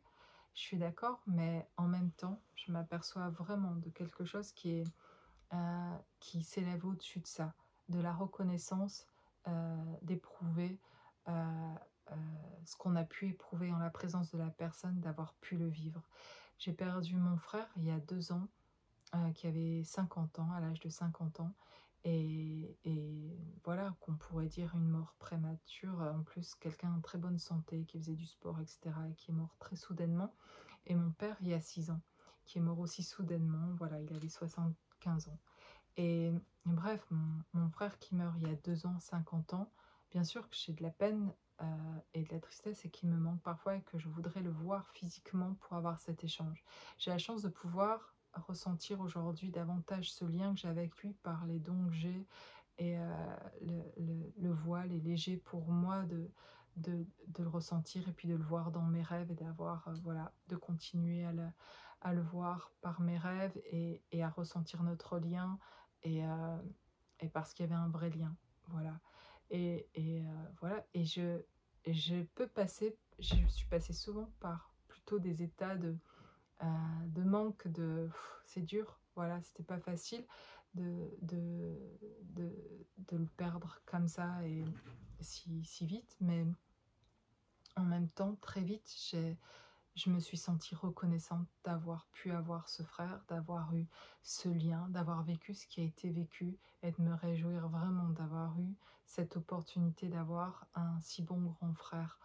A: Je suis d'accord, mais en même temps, je m'aperçois vraiment de quelque chose qui s'élève au-dessus de ça, de la reconnaissance, d'éprouver, heu heu, ce qu'on a pu éprouver en la présence de la personne, d'avoir pu le vivre. J'ai perdu mon frère il y a 2 ans, qui avait 50 ans, à l'âge de 50 ans et voilà, qu'on pourrait dire une mort prémature, en plus quelqu'un en très bonne santé, qui faisait du sport et cetera et qui est mort très soudainement et mon père il y a 6 ans, qui est mort aussi soudainement, voilà, il avait 75 ans. Et bref, mon frère qui meurt il y a 2 ans, 50 ans, bien sûr que j'ai de la peine, heu et de la tristesse et qu'il me manque parfois et que je voudrais le voir physiquement pour avoir cet échange. J'ai la chance de pouvoir ressentir aujourd'hui davantage ce lien que j'ai avec lui par les dons que j'ai et le voile est léger pour moi de le ressentir et puis de le voir dans mes rêves et d'avoir, voilà, de continuer à le voir par mes rêves et à ressentir notre lien et parce qu'il y avait un vrai lien, voilà. Voilà et je peux passer je suis passée souvent par plutôt des états de manque, c'est dur, voilà, c'était pas facile de de de de le perdre comme ça et si vite, mais en même temps, très vite, je me suis sentie reconnaissante d'avoir pu avoir ce frère, d'avoir eu ce lien, d'avoir vécu ce qui a été vécu et de me réjouir vraiment d'avoir eu cette opportunité d'avoir un si bon grand frère,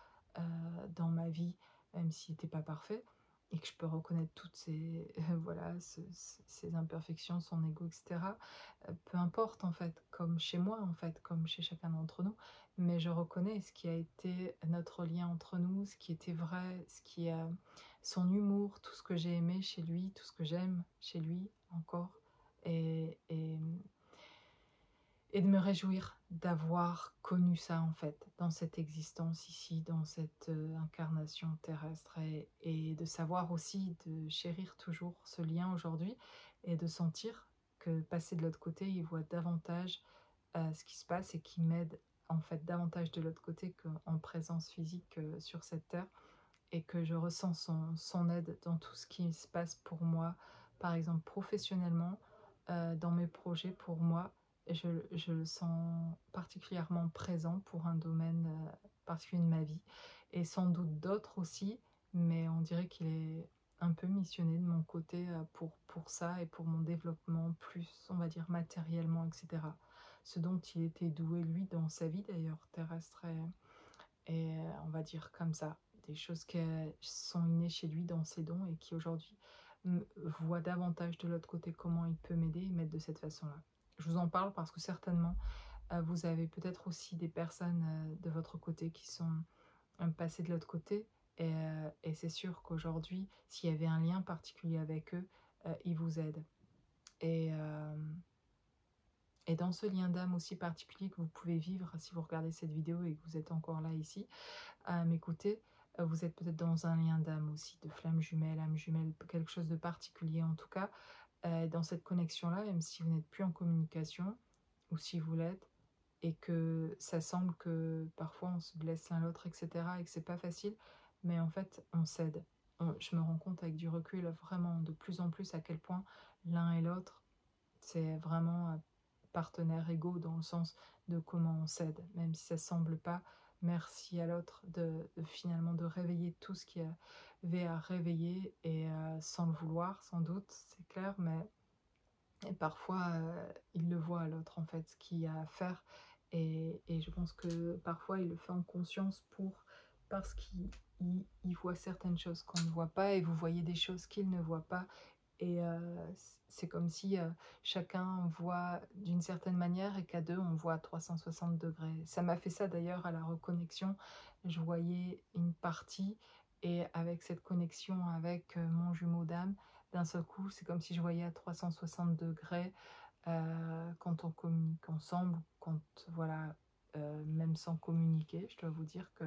A: dans ma vie, même s'il n'était pas parfait et que je peux reconnaître toutes ces voilà, ses imperfections, son ego et cetera. Peu importe en fait, comme chez moi en fait, comme chez chacun d'entre nous, mais je reconnais ce qui a été notre lien entre nous, ce qui était vrai, ce qui a son humour, tout ce que j'ai aimé chez lui, tout ce que j'aime chez lui encore et et mmh et de me réjouir d'avoir connu ça, en fait, dans cette existence ici, dans cette, incarnation terrestre et de savoir aussi de chérir toujours ce lien aujourd'hui et de sentir que passé de l'autre côté, il voit davantage, ce qui se passe et qui m'aide, en fait, davantage de l'autre côté qu'en présence physique, sur cette terre et que je ressens son aide dans tout ce qui se passe pour moi, par exemple professionnellement, dans mes projets pour moi. Je le sens particulièrement présent pour un domaine particulier de ma vie et sans doute d'autres aussi, mais on dirait qu'il est un peu missionné de mon côté pour ça et pour mon développement plus, on va dire, matériellement, etc. Ce dont il était doué, lui, dans sa vie d'ailleurs terrestre et on va dire comme ça, des choses qui sont innées chez lui dans ses dons et qui aujourd'hui voit davantage de l'autre côté comment il peut m'aider et m'aide de cette façon-là. Je vous en parle parce que certainement, vous avez peut-être aussi des personnes de votre côté qui sont passées de l'autre côté et c'est sûr qu'aujourd'hui, s'il y avait un lien particulier avec eux, ils vous aident. Et, euh, et dans ce lien d'âme aussi particulier que vous pouvez vivre si vous regardez cette vidéo et que vous êtes encore là ici, à m'écouter, vous êtes peut-être dans un lien d'âme aussi, de flamme jumelle, âme jumelle, quelque chose de particulier en tout cas. Dans cette connexion-là, même si vous n'êtes plus en communication, ou si vous l'êtes, et que ça semble que parfois on se blesse l'un l'autre, etc., et que c'est pas facile, mais en fait on s'aide. Je me rends compte avec du recul vraiment de plus en plus à quel point l'un et l'autre, c'est vraiment partenaires égaux dans le sens de comment on s'aide, même si ça semble pas. Merci à l'autre de finalement de réveiller tout ce qu'il y avait à réveiller et sans le vouloir sans doute, c'est clair, mais et parfois il le voit à l'autre en fait ce qu'il y a à faire et je pense que parfois il le fait en conscience pour parce qu'il voit certaines choses qu'on ne voit pas, et vous voyez des choses qu'il ne voit pas. Et c'est comme si chacun voit d'une certaine manière et qu'à deux, on voit à 360 degrés. Ça m'a fait ça d'ailleurs à la reconnexion. Je voyais une partie, et avec cette connexion avec mon jumeau d'âme, d'un seul coup, c'est comme si je voyais à 360 degrés quand on communique ensemble, quand voilà, même sans communiquer. Je dois vous dire que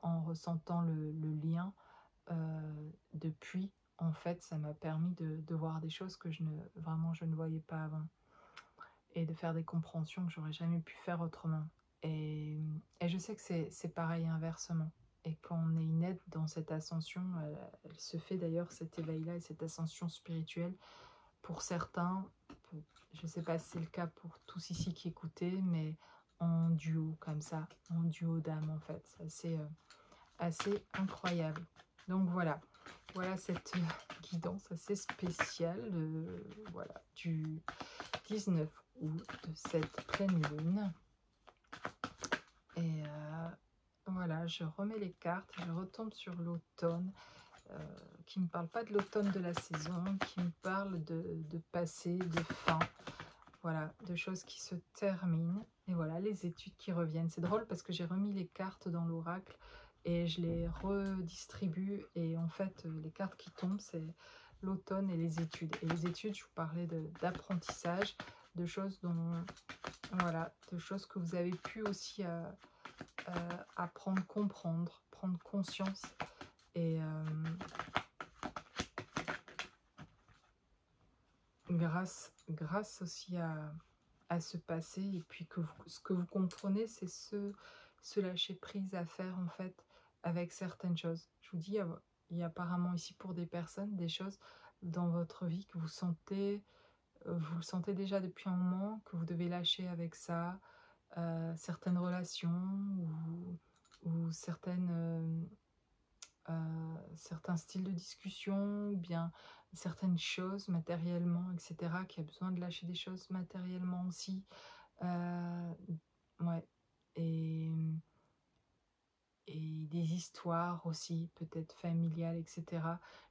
A: en ressentant le lien, depuis, en fait, ça m'a permis de voir des choses que vraiment je ne voyais pas avant, et de faire des compréhensions que j'aurais jamais pu faire autrement. Et je sais que c'est pareil inversement. Et quand on est une aide dans cette ascension, elle se fait d'ailleurs, cet éveil-là et cette ascension spirituelle, pour certains, je ne sais pas si c'est le cas pour tous ici qui écoutez, mais en duo comme ça, en duo d'âme en fait. C'est assez incroyable. Donc voilà, voilà cette guidance assez spéciale voilà, du 19 août, de cette pleine lune. Et voilà, je remets les cartes, je retombe sur l'automne, qui ne me parle pas de l'automne de la saison, qui me parle de passé, de fin, voilà, de choses qui se terminent. Et voilà, les études qui reviennent. C'est drôle parce que j'ai remis les cartes dans l'oracle et je les redistribue. Et en fait, les cartes qui tombent, c'est l'automne et les études. Et les études, je vous parlais d'apprentissage, de choses dont, voilà, de choses que vous avez pu aussi apprendre, comprendre, prendre conscience. Et grâce aussi à ce passé, et puis que ce que vous comprenez, c'est ce lâcher prise à faire en fait avec certaines choses. Je vous dis, il y a apparemment ici pour des personnes des choses dans votre vie que vous le sentez déjà depuis un moment, que vous devez lâcher avec ça, certaines relations ou certains styles de discussion, ou bien certaines choses matériellement, etc., qui a besoin de lâcher des choses matériellement aussi. Ouais. Et, et des histoires aussi, peut-être familiales, etc.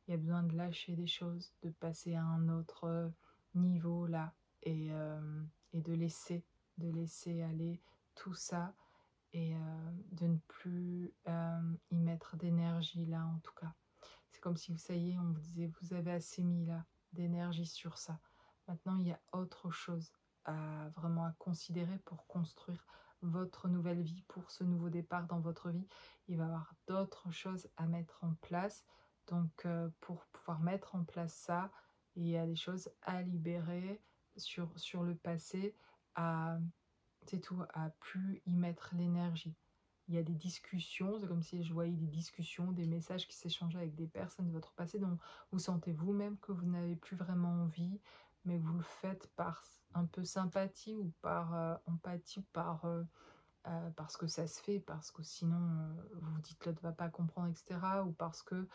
A: Il y a besoin de lâcher des choses, de passer à un autre niveau là, et de laisser aller tout ça, et de ne plus y mettre d'énergie là en tout cas. C'est comme si, ça y est, on vous disait, vous avez assez mis là d'énergie sur ça. Maintenant, il y a autre chose vraiment à considérer pour construire votre nouvelle vie, pour ce nouveau départ dans votre vie. Il va y avoir d'autres choses à mettre en place. Donc, pour pouvoir mettre en place ça, il y a des choses à libérer sur le passé, c'est tout, à plus y mettre l'énergie. Il y a des discussions, c'est comme si je voyais des discussions, des messages qui s'échangeaient avec des personnes de votre passé dont vous sentez vous-même que vous n'avez plus vraiment envie, mais vous le faites par un peu sympathie ou par empathie, parce que ça se fait, parce que sinon vous vous dites l'autre va pas comprendre, etc. Ou parce que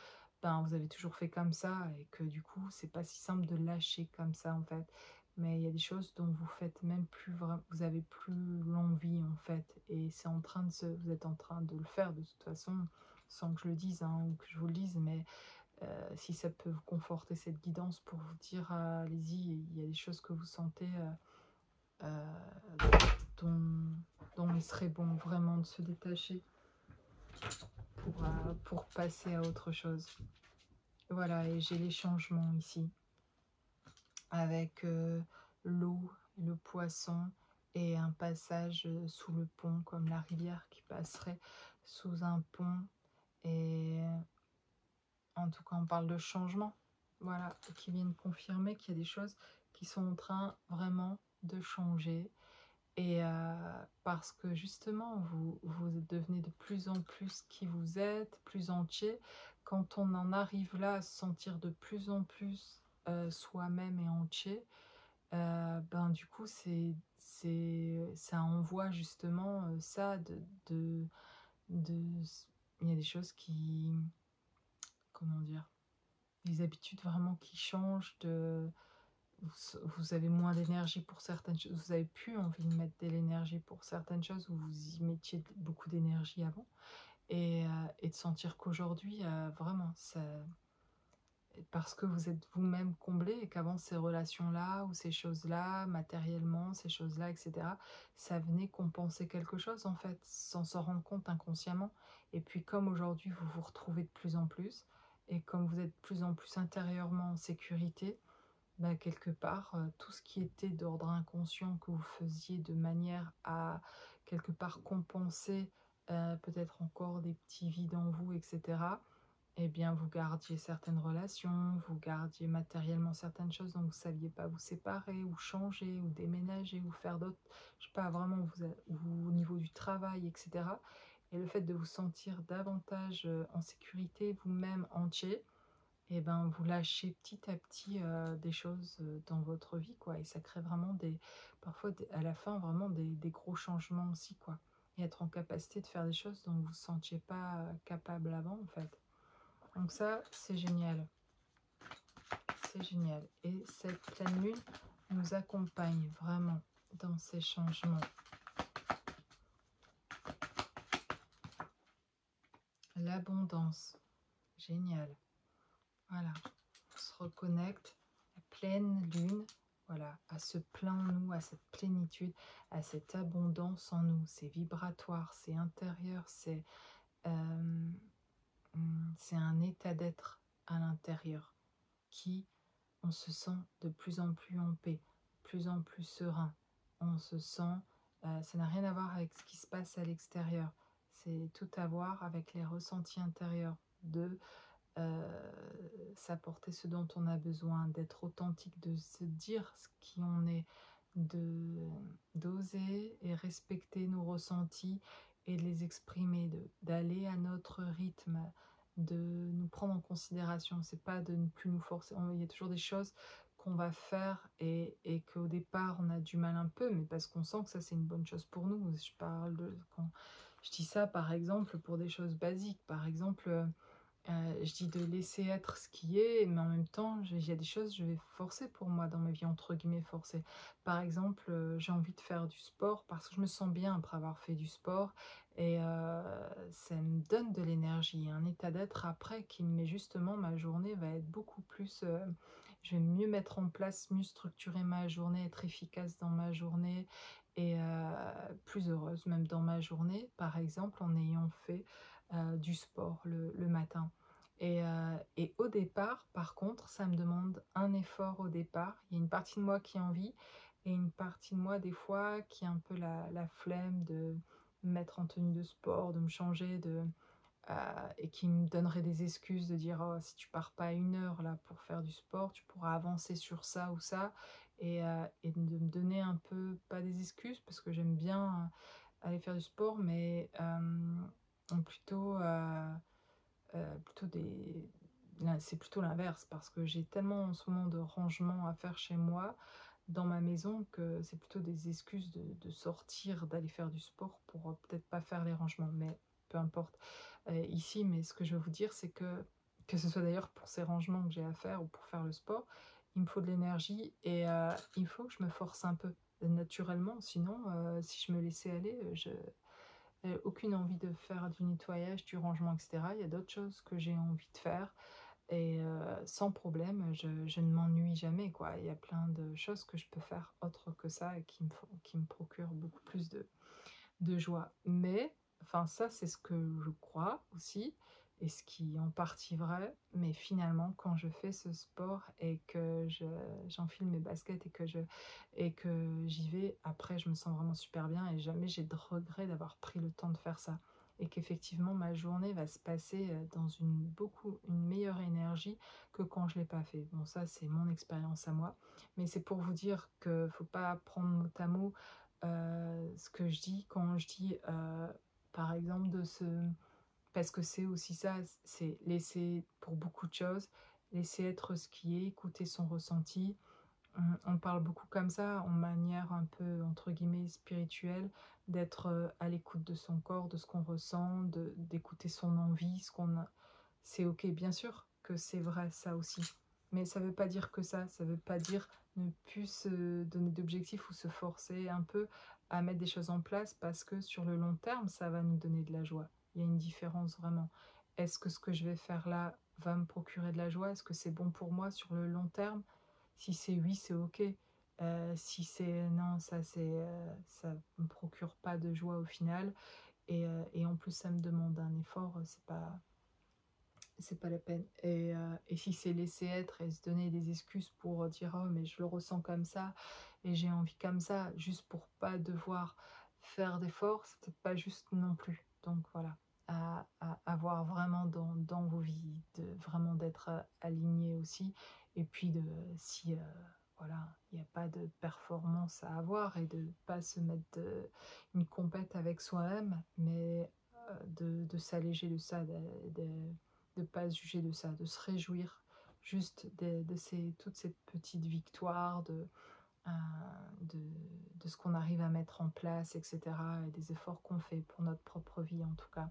A: ben, vous avez toujours fait comme ça et que du coup c'est pas si simple de lâcher comme ça en fait. Mais il y a des choses dont vous faites même plus vraiment, vous avez plus l'envie en fait, et c'est en train de vous êtes en train de le faire de toute façon, sans que je le dise ou que je vous le dise, mais si ça peut vous conforter cette guidance pour vous dire allez-y, il y a des choses que vous sentez euh, dont il serait bon vraiment de se détacher pour passer à autre chose. Voilà, et j'ai les changements ici avec l'eau, le poisson, et un passage sous le pont, comme la rivière qui passerait sous un pont. Et en tout cas, on parle de changement, voilà, qui viennent confirmer qu'il y a des choses qui sont en train vraiment de changer. Et parce que justement, vous devenez de plus en plus qui vous êtes, plus entier. Quand on en arrive là à se sentir de plus en plus soi-même et entier, ben du coup, ça envoie justement ça de... Il y a des choses qui... Comment dire? Des habitudes vraiment qui changent, vous avez moins d'énergie pour certaines choses, vous avez plus envie de mettre de l'énergie pour certaines choses où vous y mettiez beaucoup d'énergie avant, et de sentir qu'aujourd'hui, vraiment, ça parce que vous êtes vous-même comblé et qu'avant ces relations-là ou ces choses-là, matériellement, ces choses-là, etc., ça venait compenser quelque chose en fait, sans s'en rendre compte inconsciemment. Et puis comme aujourd'hui vous vous retrouvez de plus en plus, et comme vous êtes de plus en plus intérieurement en sécurité, bah, quelque part, tout ce qui était d'ordre inconscient que vous faisiez de manière à quelque part compenser peut-être encore des petits vides en vous, etc., eh bien, vous gardiez certaines relations, vous gardiez matériellement certaines choses, donc vous ne saviez pas vous séparer, ou changer, ou déménager, ou faire d'autres, je sais pas, vraiment, vous, au niveau du travail, etc. Et le fait de vous sentir davantage en sécurité, vous-même entier, eh ben, vous lâchez petit à petit des choses dans votre vie, quoi. Et ça crée vraiment parfois, à la fin, vraiment des gros changements aussi, quoi. Et être en capacité de faire des choses dont vous ne vous sentiez pas capable avant, en fait. Donc ça, c'est génial. C'est génial. Et cette pleine lune nous accompagne vraiment dans ces changements. L'abondance. Génial. Voilà. On se reconnecte. La pleine lune. Voilà. À ce plein en nous, à cette plénitude, à cette abondance en nous. C'est vibratoire, c'est intérieur, euh, c'est un état d'être à l'intérieur qui on se sent de plus en plus en paix, de plus en plus serein. On se sent, ça n'a rien à voir avec ce qui se passe à l'extérieur. C'est tout à voir avec les ressentis intérieurs de s'apporter ce dont on a besoin, d'être authentique, de se dire ce qui on est, d'oser et respecter nos ressentis et de les exprimer, d'aller à notre rythme, de nous prendre en considération. C'est pas de ne plus nous forcer. Il y a toujours des choses qu'on va faire et qu'au départ on a du mal un peu, mais parce qu'on sent que ça c'est une bonne chose pour nous. Je parle de quand je dis ça par exemple pour des choses basiques, par exemple. Je dis de laisser être ce qui est, mais en même temps, il y a des choses je vais forcer pour moi dans ma vie, entre guillemets forcer. Par exemple, j'ai envie de faire du sport parce que je me sens bien après avoir fait du sport et ça me donne de l'énergie, un état d'être après qui me met justement ma journée va être beaucoup plus... je vais mieux mettre en place, mieux structurer ma journée, être efficace dans ma journée et plus heureuse même dans ma journée, par exemple en ayant fait du sport le matin. Et au départ, par contre, ça me demande un effort au départ. Il y a une partie de moi qui a envie et une partie de moi, des fois, qui a un peu la flemme de me mettre en tenue de sport, de me changer, et qui me donnerait des excuses de dire oh, si tu pars pas 1 heure là pour faire du sport, tu pourras avancer sur ça ou ça. Et de me donner un peu, pas des excuses, parce que j'aime bien aller faire du sport, mais plutôt... plutôt là, c'est plutôt l'inverse parce que j'ai tellement en ce moment de rangement à faire chez moi, dans ma maison, que c'est plutôt des excuses de sortir, d'aller faire du sport pour peut-être pas faire les rangements, mais peu importe ici. Mais ce que je veux vous dire, c'est que ce soit d'ailleurs pour ces rangements que j'ai à faire ou pour faire le sport, il me faut de l'énergie et il faut que je me force un peu naturellement, sinon si je me laissais aller, aucune envie de faire du nettoyage, du rangement, etc. Il y a d'autres choses que j'ai envie de faire et sans problème, je ne m'ennuie jamais, quoi. Il y a plein de choses que je peux faire autre que ça et qui me procurent beaucoup plus de joie. Mais, enfin ça c'est ce que je crois aussi, et ce qui est en partie vrai, mais finalement quand je fais ce sport et que j'enfile mes baskets et que j'y vais, après je me sens vraiment super bien et jamais j'ai de regret d'avoir pris le temps de faire ça. Et qu'effectivement ma journée va se passer dans une meilleure énergie que quand je ne l'ai pas fait. Bon ça c'est mon expérience à moi, mais c'est pour vous dire qu'il ne faut pas prendre mot à mot ce que je dis quand je dis, par exemple, parce que c'est aussi ça, c'est laisser, pour beaucoup de choses, laisser être ce qui est, écouter son ressenti. On parle beaucoup comme ça, en manière un peu, entre guillemets, spirituelle, d'être à l'écoute de son corps, de ce qu'on ressent, d'écouter son envie, ce qu'on a. C'est ok, bien sûr que c'est vrai, ça aussi. Mais ça veut pas dire que ça veut pas dire ne plus se donner d'objectifs ou se forcer un peu à mettre des choses en place parce que sur le long terme, ça va nous donner de la joie. Il y a une différence vraiment. Est-ce que ce que je vais faire là va me procurer de la joie? Est-ce que c'est bon pour moi sur le long terme? Si c'est oui, c'est OK. Si c'est non, ça me procure pas de joie au final et en plus ça me demande un effort, c'est pas la peine. Et si c'est laisser être et se donner des excuses pour dire: «Oh mais je le ressens comme ça et j'ai envie comme ça», juste pour pas devoir faire d'efforts, c'est peut-être pas juste non plus. Donc voilà, à voir vraiment dans vos vies, de vraiment d'être, alignés aussi et puis de si, voilà, il y a pas de performance à avoir et de pas se mettre, une compète avec soi-même, mais, de s'alléger de ça, de pas se juger de ça, de se réjouir juste de toutes ces petites victoires, euh, de, de ce qu'on arrive à mettre en place, etc. Et des efforts qu'on fait pour notre propre vie en tout cas.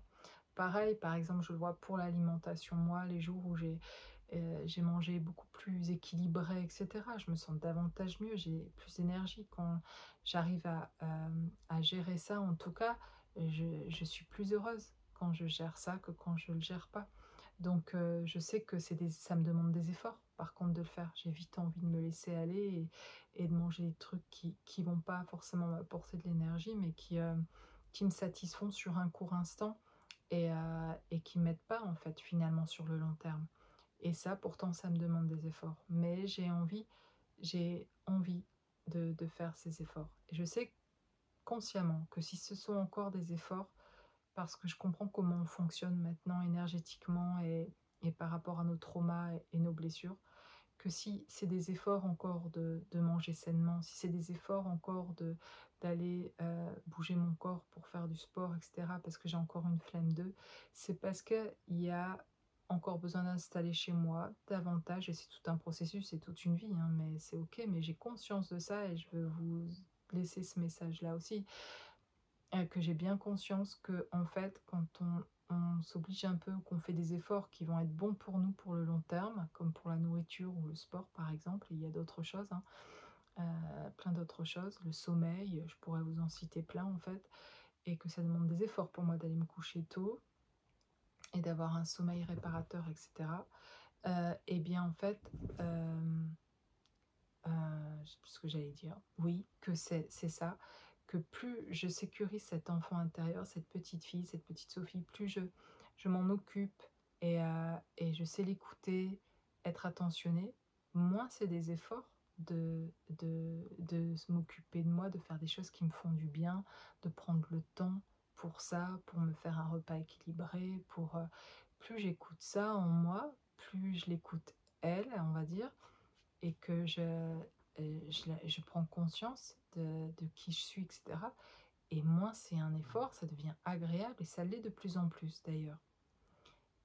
A: Pareil, par exemple, je le vois pour l'alimentation, moi, les jours où j'ai mangé beaucoup plus équilibré, etc. Je me sens davantage mieux, j'ai plus d'énergie quand j'arrive à gérer ça. En tout cas, je suis plus heureuse quand je gère ça que quand je le gère pas. Donc, je sais que ça me demande des efforts, par contre, de le faire. J'ai vite envie de me laisser aller et de manger des trucs qui vont pas forcément m'apporter de l'énergie, mais qui me satisfont sur un court instant et qui m'aident pas, en fait, finalement, sur le long terme. Et ça, pourtant, ça me demande des efforts. Mais j'ai envie de faire ces efforts. Et je sais consciemment que si ce sont encore des efforts, parce que je comprends comment on fonctionne maintenant énergétiquement et par rapport à nos traumas et nos blessures, que si c'est des efforts encore de manger sainement, si c'est des efforts encore d'aller bouger mon corps pour faire du sport, etc., parce que j'ai encore une flemme d'eux, c'est parce qu'il y a encore besoin d'installer chez moi davantage, et c'est tout un processus, c'est toute une vie, hein, mais c'est ok, mais j'ai conscience de ça et je veux vous laisser ce message-là aussi, que j'ai bien conscience que en fait, quand on s'oblige un peu, qu'on fait des efforts qui vont être bons pour nous pour le long terme, comme pour la nourriture ou le sport par exemple, et il y a d'autres choses, hein, plein d'autres choses, le sommeil, je pourrais vous en citer plein en fait, et que ça demande des efforts pour moi d'aller me coucher tôt et d'avoir un sommeil réparateur, etc. Et bien en fait, je sais plus ce que j'allais dire. Oui, que c'est ça, que plus je sécurise cet enfant intérieur, cette petite fille, cette petite Sophie, plus je m'en occupe et je sais l'écouter, être attentionnée, moins c'est des efforts de m'occuper de moi, de faire des choses qui me font du bien, de prendre le temps pour ça, pour me faire un repas équilibré, plus j'écoute ça en moi, plus je l'écoute elle, on va dire, et que je prends conscience de qui je suis, etc. Et moins c'est un effort, ça devient agréable et ça l'est de plus en plus d'ailleurs.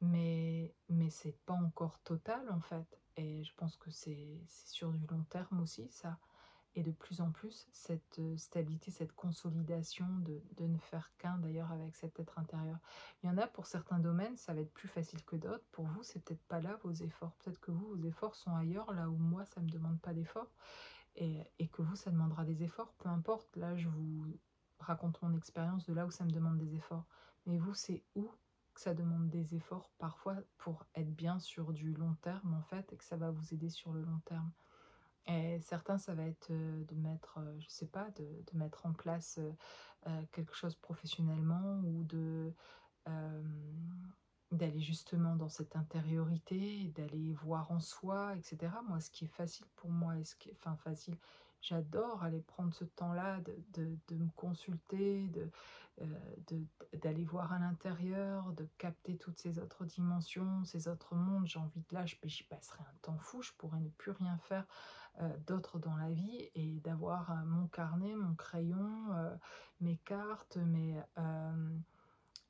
A: Mais c'est pas encore total en fait. Et je pense que c'est sur du long terme aussi ça. Et de plus en plus, cette stabilité, cette consolidation de ne faire qu'un d'ailleurs avec cet être intérieur. Il y en a pour certains domaines, ça va être plus facile que d'autres. Pour vous, c'est peut-être pas là vos efforts. Peut-être que vous, vos efforts sont ailleurs, là où moi, ça me demande pas d'efforts. Et que vous, ça demandera des efforts. Peu importe, là, je vous raconte mon expérience de là où ça me demande des efforts. Mais vous, c'est où que ça demande des efforts parfois pour être bien sur du long terme en fait et que ça va vous aider sur le long terme. Et certains, ça va être de mettre, je sais pas, de mettre en place quelque chose professionnellement ou euh, d'aller justement dans cette intériorité, d'aller voir en soi, etc. Moi, ce qui est facile pour moi, enfin facile, j'adore aller prendre ce temps-là de me consulter, euh, de- d'aller voir à l'intérieur, de capter toutes ces autres dimensions, ces autres mondes. J'ai envie de là, j'y passerai un temps fou, je pourrais ne plus rien faire d'autre dans la vie et d'avoir mon carnet, mon crayon, mes cartes,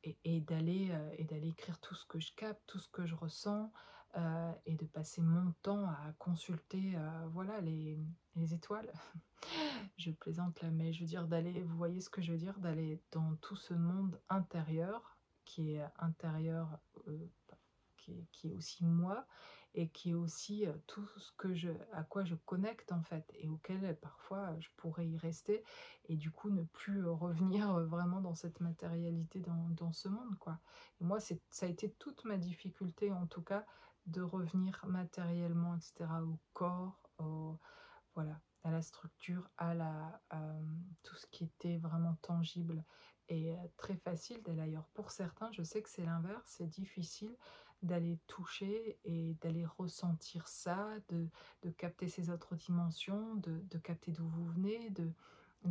A: et d'aller écrire tout ce que je capte, tout ce que je ressens, et de passer mon temps à consulter voilà les étoiles. Je plaisante là, mais je veux dire d'aller, vous voyez ce que je veux dire, d'aller dans tout ce monde intérieur qui est intérieur, qui est aussi moi, et qui est aussi tout ce que à quoi je connecte en fait, et auquel parfois je pourrais y rester, et du coup ne plus revenir vraiment dans cette matérialité, dans ce monde, quoi. Et moi, ça a été toute ma difficulté, en tout cas, de revenir matériellement, etc., au corps, voilà, à la structure, tout ce qui était vraiment tangible et très facile. D'ailleurs, pour certains, je sais que c'est l'inverse, c'est difficile d'aller toucher et d'aller ressentir ça, de capter ces autres dimensions, de capter d'où vous venez, de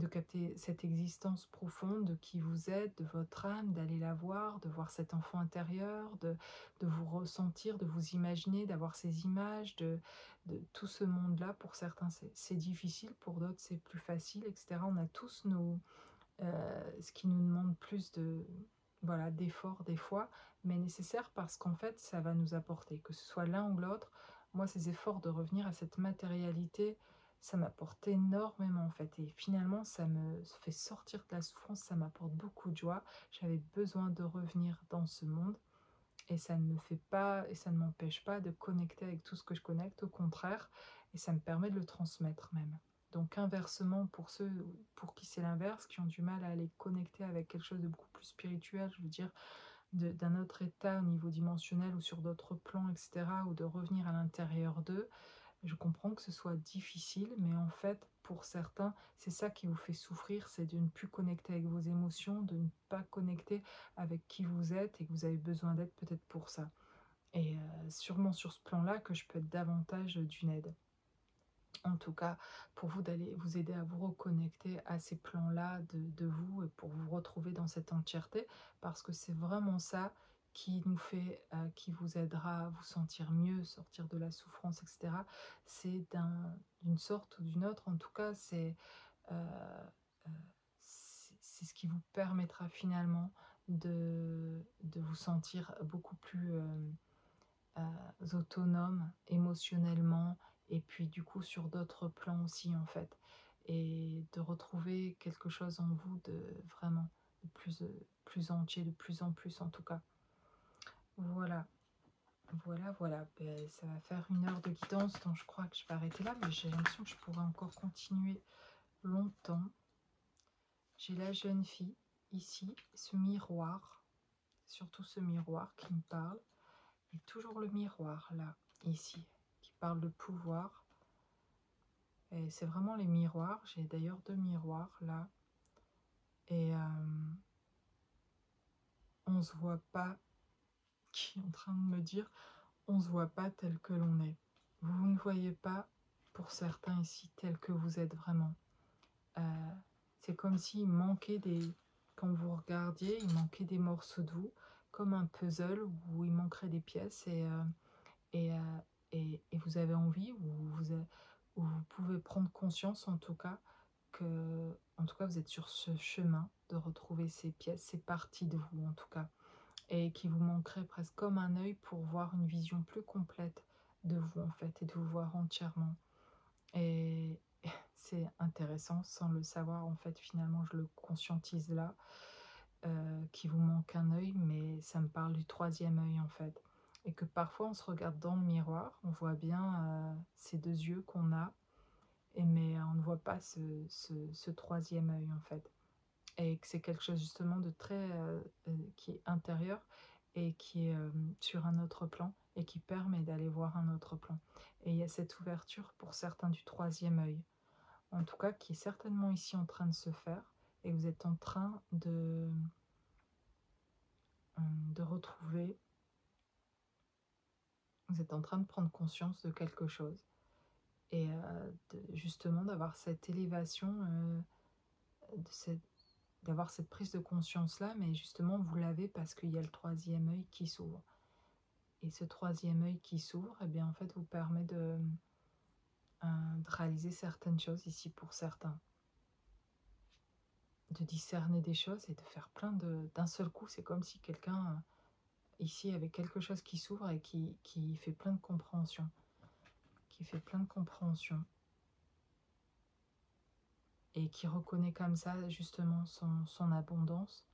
A: capter cette existence profonde de qui vous êtes, de votre âme, d'aller la voir, de voir cet enfant intérieur, de vous ressentir, de vous imaginer, d'avoir ces images, de tout ce monde-là. Pour certains, c'est difficile, pour d'autres, c'est plus facile, etc. On a tous ce qui nous demande plus voilà, d'efforts des fois, mais nécessaire parce qu'en fait, ça va nous apporter, que ce soit l'un ou l'autre. Moi, ces efforts de revenir à cette matérialité, ça m'apporte énormément en fait. Et finalement, ça me fait sortir de la souffrance, ça m'apporte beaucoup de joie. J'avais besoin de revenir dans ce monde. Et ça ne me fait pas, et ça ne m'empêche pas de connecter avec tout ce que je connecte, au contraire, et ça me permet de le transmettre même. Donc inversement, pour ceux pour qui c'est l'inverse, qui ont du mal à aller connecter avec quelque chose de beaucoup plus spirituel, je veux dire, d'un autre état au niveau dimensionnel ou sur d'autres plans, etc., ou de revenir à l'intérieur d'eux, je comprends que ce soit difficile, mais en fait, pour certains, c'est ça qui vous fait souffrir, c'est de ne plus connecter avec vos émotions, de ne pas connecter avec qui vous êtes et que vous avez besoin d'être peut-être pour ça. Et sûrement sur ce plan-là que je peux être davantage d'une aide. En tout cas, pour vous, d'aller vous aider à vous reconnecter à ces plans-là de vous, et pour vous retrouver dans cette entièreté, parce que c'est vraiment ça qui nous fait, qui vous aidera à vous sentir mieux, sortir de la souffrance, etc. C'est d'une sorte ou d'une autre, en tout cas, euh, euh, c'est ce qui vous permettra finalement de vous sentir beaucoup plus autonome émotionnellement, et puis du coup sur d'autres plans aussi en fait, et de retrouver quelque chose en vous de vraiment plus entier, de plus en plus en tout cas. Voilà, voilà. Ben, ça va faire 1 heure de guidance, donc je crois que je vais arrêter là, mais j'ai l'impression que je pourrais encore continuer longtemps. J'ai la jeune fille ici, ce miroir, surtout ce miroir qui me parle, et toujours le miroir là, ici, qui parle de pouvoir. Et c'est vraiment les miroirs. J'ai d'ailleurs 2 miroirs là. Et on se voit pas, qui est en train de me dire, on se voit pas tel que l'on est. Vous ne voyez pas, pour certains ici, tel que vous êtes vraiment. C'est comme s'il manquait quand vous regardiez, il manquait des morceaux de vous, comme un puzzle où il manquerait des pièces, et, euh, et vous avez envie, ou vous pouvez prendre conscience en tout cas, vous êtes sur ce chemin de retrouver ces pièces, ces parties de vous en tout cas, et qui vous manquerait presque comme un œil pour voir une vision plus complète de vous en fait, et de vous voir entièrement. Et c'est intéressant, sans le savoir en fait, finalement je le conscientise là, qu'il vous manque un œil, mais ça me parle du 3e œil en fait. Et que parfois on se regarde dans le miroir, on voit bien ces 2 yeux qu'on a, mais on ne voit pas ce 3e œil en fait. Et que c'est quelque chose justement de très qui est intérieur, et qui est sur un autre plan, et qui permet d'aller voir un autre plan. Et il y a cette ouverture pour certains du 3e œil, en tout cas qui est certainement ici en train de se faire, et vous êtes en train de retrouver, vous êtes en train de prendre conscience de quelque chose, et justement d'avoir cette élévation, d'avoir cette prise de conscience là, mais justement vous l'avez parce qu'il y a le 3e œil qui s'ouvre. Et ce 3e œil qui s'ouvre, et bien en fait vous permet de réaliser certaines choses ici pour certains, de discerner des choses et de faire d'un seul coup. C'est comme si quelqu'un ici avait quelque chose qui s'ouvre et qui fait plein de compréhension, et qui reconnaît comme ça justement son abondance,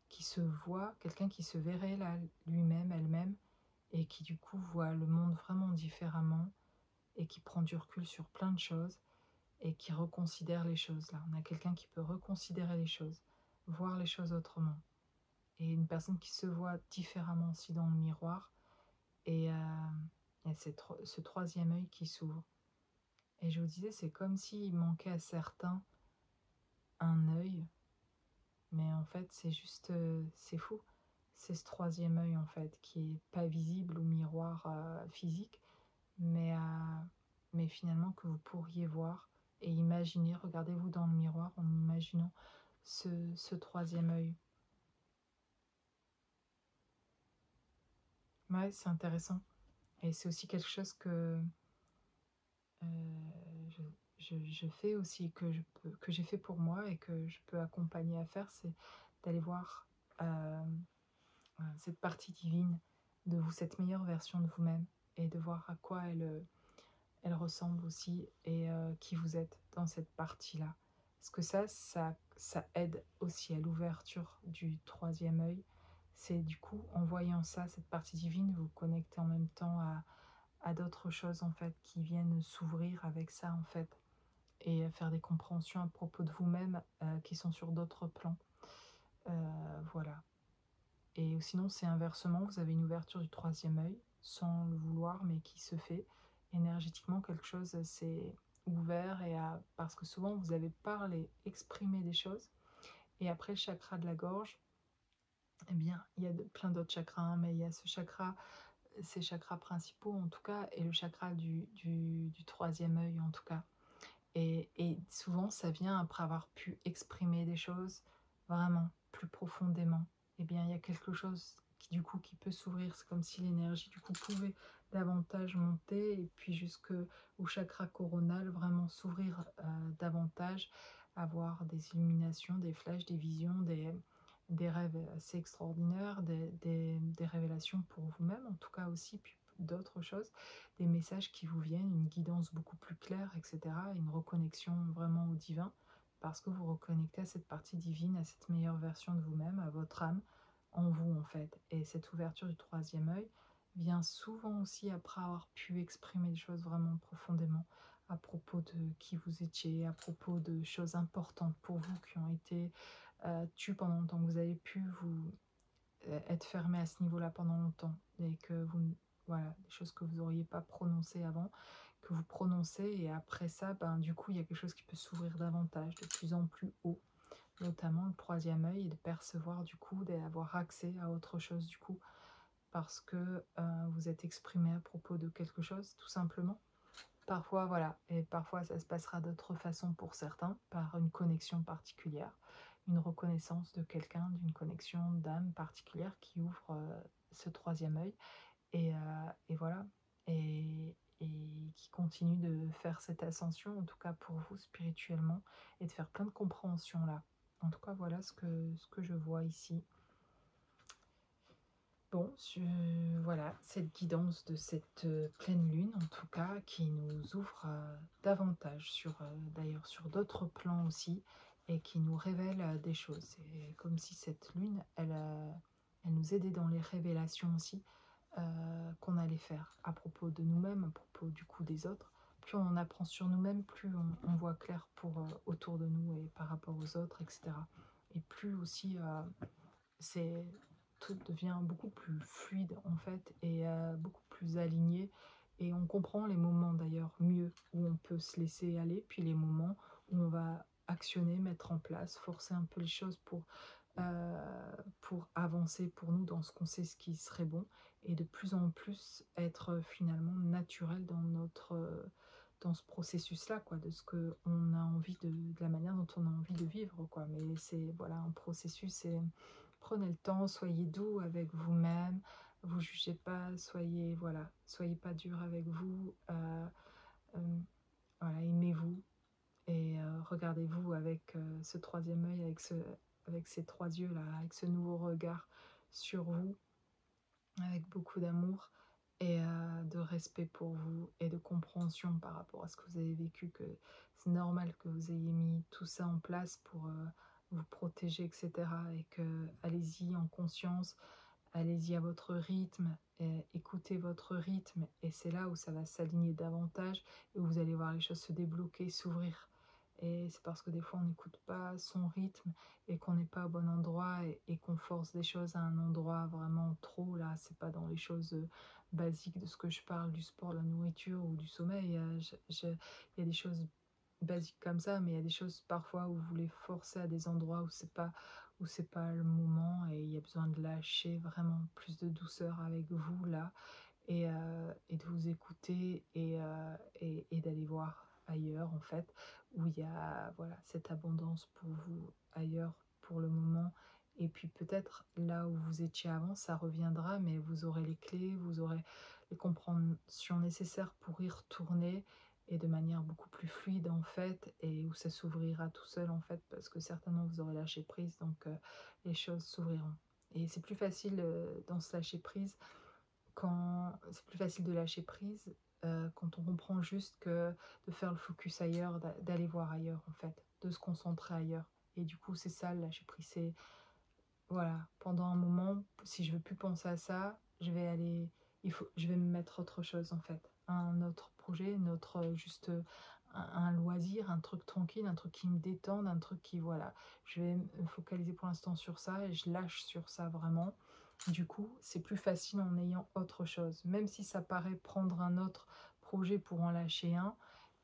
A: qui se voit, quelqu'un qui se verrait là lui-même, elle-même, et qui du coup voit le monde vraiment différemment et qui prend du recul sur plein de choses et qui reconsidère les choses. Là, on a quelqu'un qui peut reconsidérer les choses, voir les choses autrement. Et une personne qui se voit différemment aussi dans le miroir. Et c'est ce troisième œil qui s'ouvre. Et je vous disais, c'est comme s'il manquait à certains un œil, mais en fait, c'est juste, c'est fou. C'est ce troisième œil, en fait, qui est pas visible au miroir physique, mais, mais finalement que vous pourriez voir et imaginer. Regardez-vous dans le miroir en imaginant ce troisième œil. Ouais, c'est intéressant. Et c'est aussi quelque chose que je fais aussi, que j'ai fait pour moi et que je peux accompagner à faire, c'est d'aller voir cette partie divine de vous, cette meilleure version de vous-même, et de voir à quoi elle ressemble aussi, et qui vous êtes dans cette partie-là. Parce que ça aide aussi à l'ouverture du troisième œil. C'est du coup, en voyant ça, cette partie divine, vous connectez en même temps à d'autres choses en fait qui viennent s'ouvrir avec ça en fait, et faire des compréhensions à propos de vous-même qui sont sur d'autres plans. Voilà. Et sinon, c'est inversement, vous avez une ouverture du troisième œil, sans le vouloir, mais qui se fait. Énergétiquement, quelque chose s'est ouvert, parce que souvent, vous avez parlé, exprimé des choses, et après le chakra de la gorge, eh bien, il y a plein d'autres chakras, hein, mais il y a ce chakra, ces chakras principaux en tout cas, et le chakra du troisième œil en tout cas. Et souvent, ça vient après avoir pu exprimer des choses vraiment plus profondément. Eh bien, il y a quelque chose qui, du coup, qui peut s'ouvrir. C'est comme si l'énergie, du coup, pouvait davantage monter et puis jusqu'au chakra coronal, vraiment s'ouvrir davantage, avoir des illuminations, des flashs, des visions, des rêves assez extraordinaires, des révélations pour vous-même, en tout cas aussi, puis d'autres choses, des messages qui vous viennent, une guidance beaucoup plus claire, etc., une reconnexion vraiment au divin, parce que vous reconnectez à cette partie divine, à cette meilleure version de vous-même, à votre âme, en vous en fait. Et cette ouverture du troisième œil vient souvent aussi après avoir pu exprimer des choses vraiment profondément, à propos de qui vous étiez, à propos de choses importantes pour vous qui ont été tues pendant longtemps, que vous avez pu vous être fermé à ce niveau-là pendant longtemps, et que vous, voilà, des choses que vous n'auriez pas prononcées avant, que vous prononcez, et après ça, ben, du coup, il y a quelque chose qui peut s'ouvrir davantage, de plus en plus haut, notamment le troisième œil, et de percevoir du coup, d'avoir accès à autre chose du coup, parce que vous êtes exprimé à propos de quelque chose, tout simplement. Parfois, voilà, et parfois ça se passera d'autres façons pour certains, par une connexion particulière, une reconnaissance de quelqu'un, d'une connexion d'âme particulière qui ouvre ce troisième œil, et voilà, et qui continue de faire cette ascension, en tout cas pour vous spirituellement, et de faire plein de compréhensions là. En tout cas, voilà ce que je vois ici. Bon, voilà, cette guidance de cette pleine lune, en tout cas, qui nous ouvre davantage d'ailleurs sur d'autres plans aussi, et qui nous révèle des choses. C'est comme si cette lune, elle nous aidait dans les révélations aussi qu'on allait faire à propos de nous-mêmes, à propos du coup des autres. Plus on en apprend sur nous-mêmes, plus on voit clair pour autour de nous et par rapport aux autres, etc. Et plus aussi c'est tout devient beaucoup plus fluide en fait, et beaucoup plus aligné, et on comprend les moments d'ailleurs mieux où on peut se laisser aller, puis les moments où on va actionner, mettre en place, forcer un peu les choses pour avancer pour nous dans ce qu'on sait, ce qui serait bon, et de plus en plus être finalement naturel dans dans ce processus-là, quoi, de ce que on a envie de la manière dont on a envie de vivre, quoi. Mais c'est voilà un processus, et prenez le temps, soyez doux avec vous-même, vous jugez pas, soyez pas dur avec vous, voilà, aimez-vous, et regardez-vous avec ce troisième œil, avec ces trois yeux-là, avec ce nouveau regard sur vous, avec beaucoup d'amour et de respect pour vous, et de compréhension par rapport à ce que vous avez vécu, que c'est normal que vous ayez mis tout ça en place pour vous protéger, etc. Et que allez-y en conscience, allez-y à votre rythme, écoutez votre rythme et c'est là où ça va s'aligner davantage et où vous allez voir les choses se débloquer, s'ouvrir. Et c'est parce que des fois on n'écoute pas son rythme et qu'on n'est pas au bon endroit et qu'on force des choses à un endroit vraiment trop, là, c'est pas dans les choses basiques de ce que je parle, du sport, de la nourriture ou du sommeil. Il y a des choses basiques comme ça, mais il y a des choses parfois où vous les forcez à des endroits où c'est pas le moment et il y a besoin de lâcher vraiment plus de douceur avec vous là et de vous écouter et d'aller voir ailleurs en fait où il y a voilà cette abondance pour vous ailleurs pour le moment et puis peut-être là où vous étiez avant ça reviendra mais vous aurez les clés, vous aurez les compréhensions nécessaires pour y retourner et de manière beaucoup plus fluide en fait et où ça s'ouvrira tout seul en fait parce que certainement vous aurez lâché prise donc les choses s'ouvriront et c'est plus facile dans ce lâcher prise quand c'est plus facile de lâcher prise quand on comprend juste que de faire le focus ailleurs, d'aller voir ailleurs en fait, de se concentrer ailleurs. Et du coup, c'est ça le lâcher prise. C'est voilà, pendant un moment, si je veux plus penser à ça, je vais aller, je vais me mettre autre chose en fait, un autre projet, une autre juste un loisir, un truc tranquille, un truc qui me détende, un truc qui voilà, je vais me focaliser pour l'instant sur ça et je lâche sur ça vraiment. Du coup, c'est plus facile en ayant autre chose, même si ça paraît prendre un autre projet pour en lâcher un,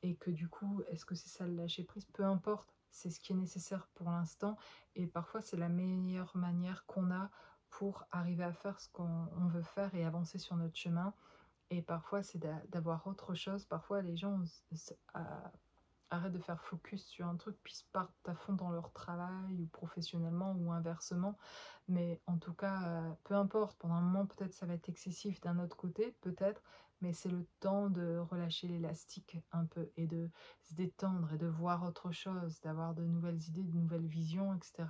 A: et que du coup, est-ce que c'est ça le lâcher prise? Peu importe, c'est ce qui est nécessaire pour l'instant, et parfois c'est la meilleure manière qu'on a pour arriver à faire ce qu'on veut faire et avancer sur notre chemin. Et parfois c'est d'avoir autre chose. Parfois les gens arrêtent de faire focus sur un truc puis se partent à fond dans leur travail ou professionnellement ou inversement. Mais en tout cas, peu importe, pendant un moment peut-être ça va être excessif d'un autre côté, peut-être, mais c'est le temps de relâcher l'élastique un peu et de se détendre et de voir autre chose, d'avoir de nouvelles idées, de nouvelles visions, etc.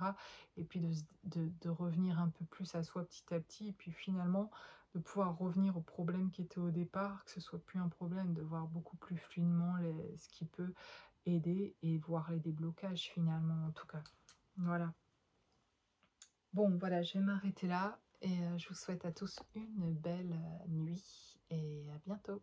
A: Et puis de revenir un peu plus à soi petit à petit et puis finalement de pouvoir revenir au problème qui était au départ, que ce soit plus un problème, de voir beaucoup plus fluidement ce qui peut aider et voir les déblocages finalement en tout cas. Voilà. Bon voilà, je vais m'arrêter là et je vous souhaite à tous une belle nuit et à bientôt.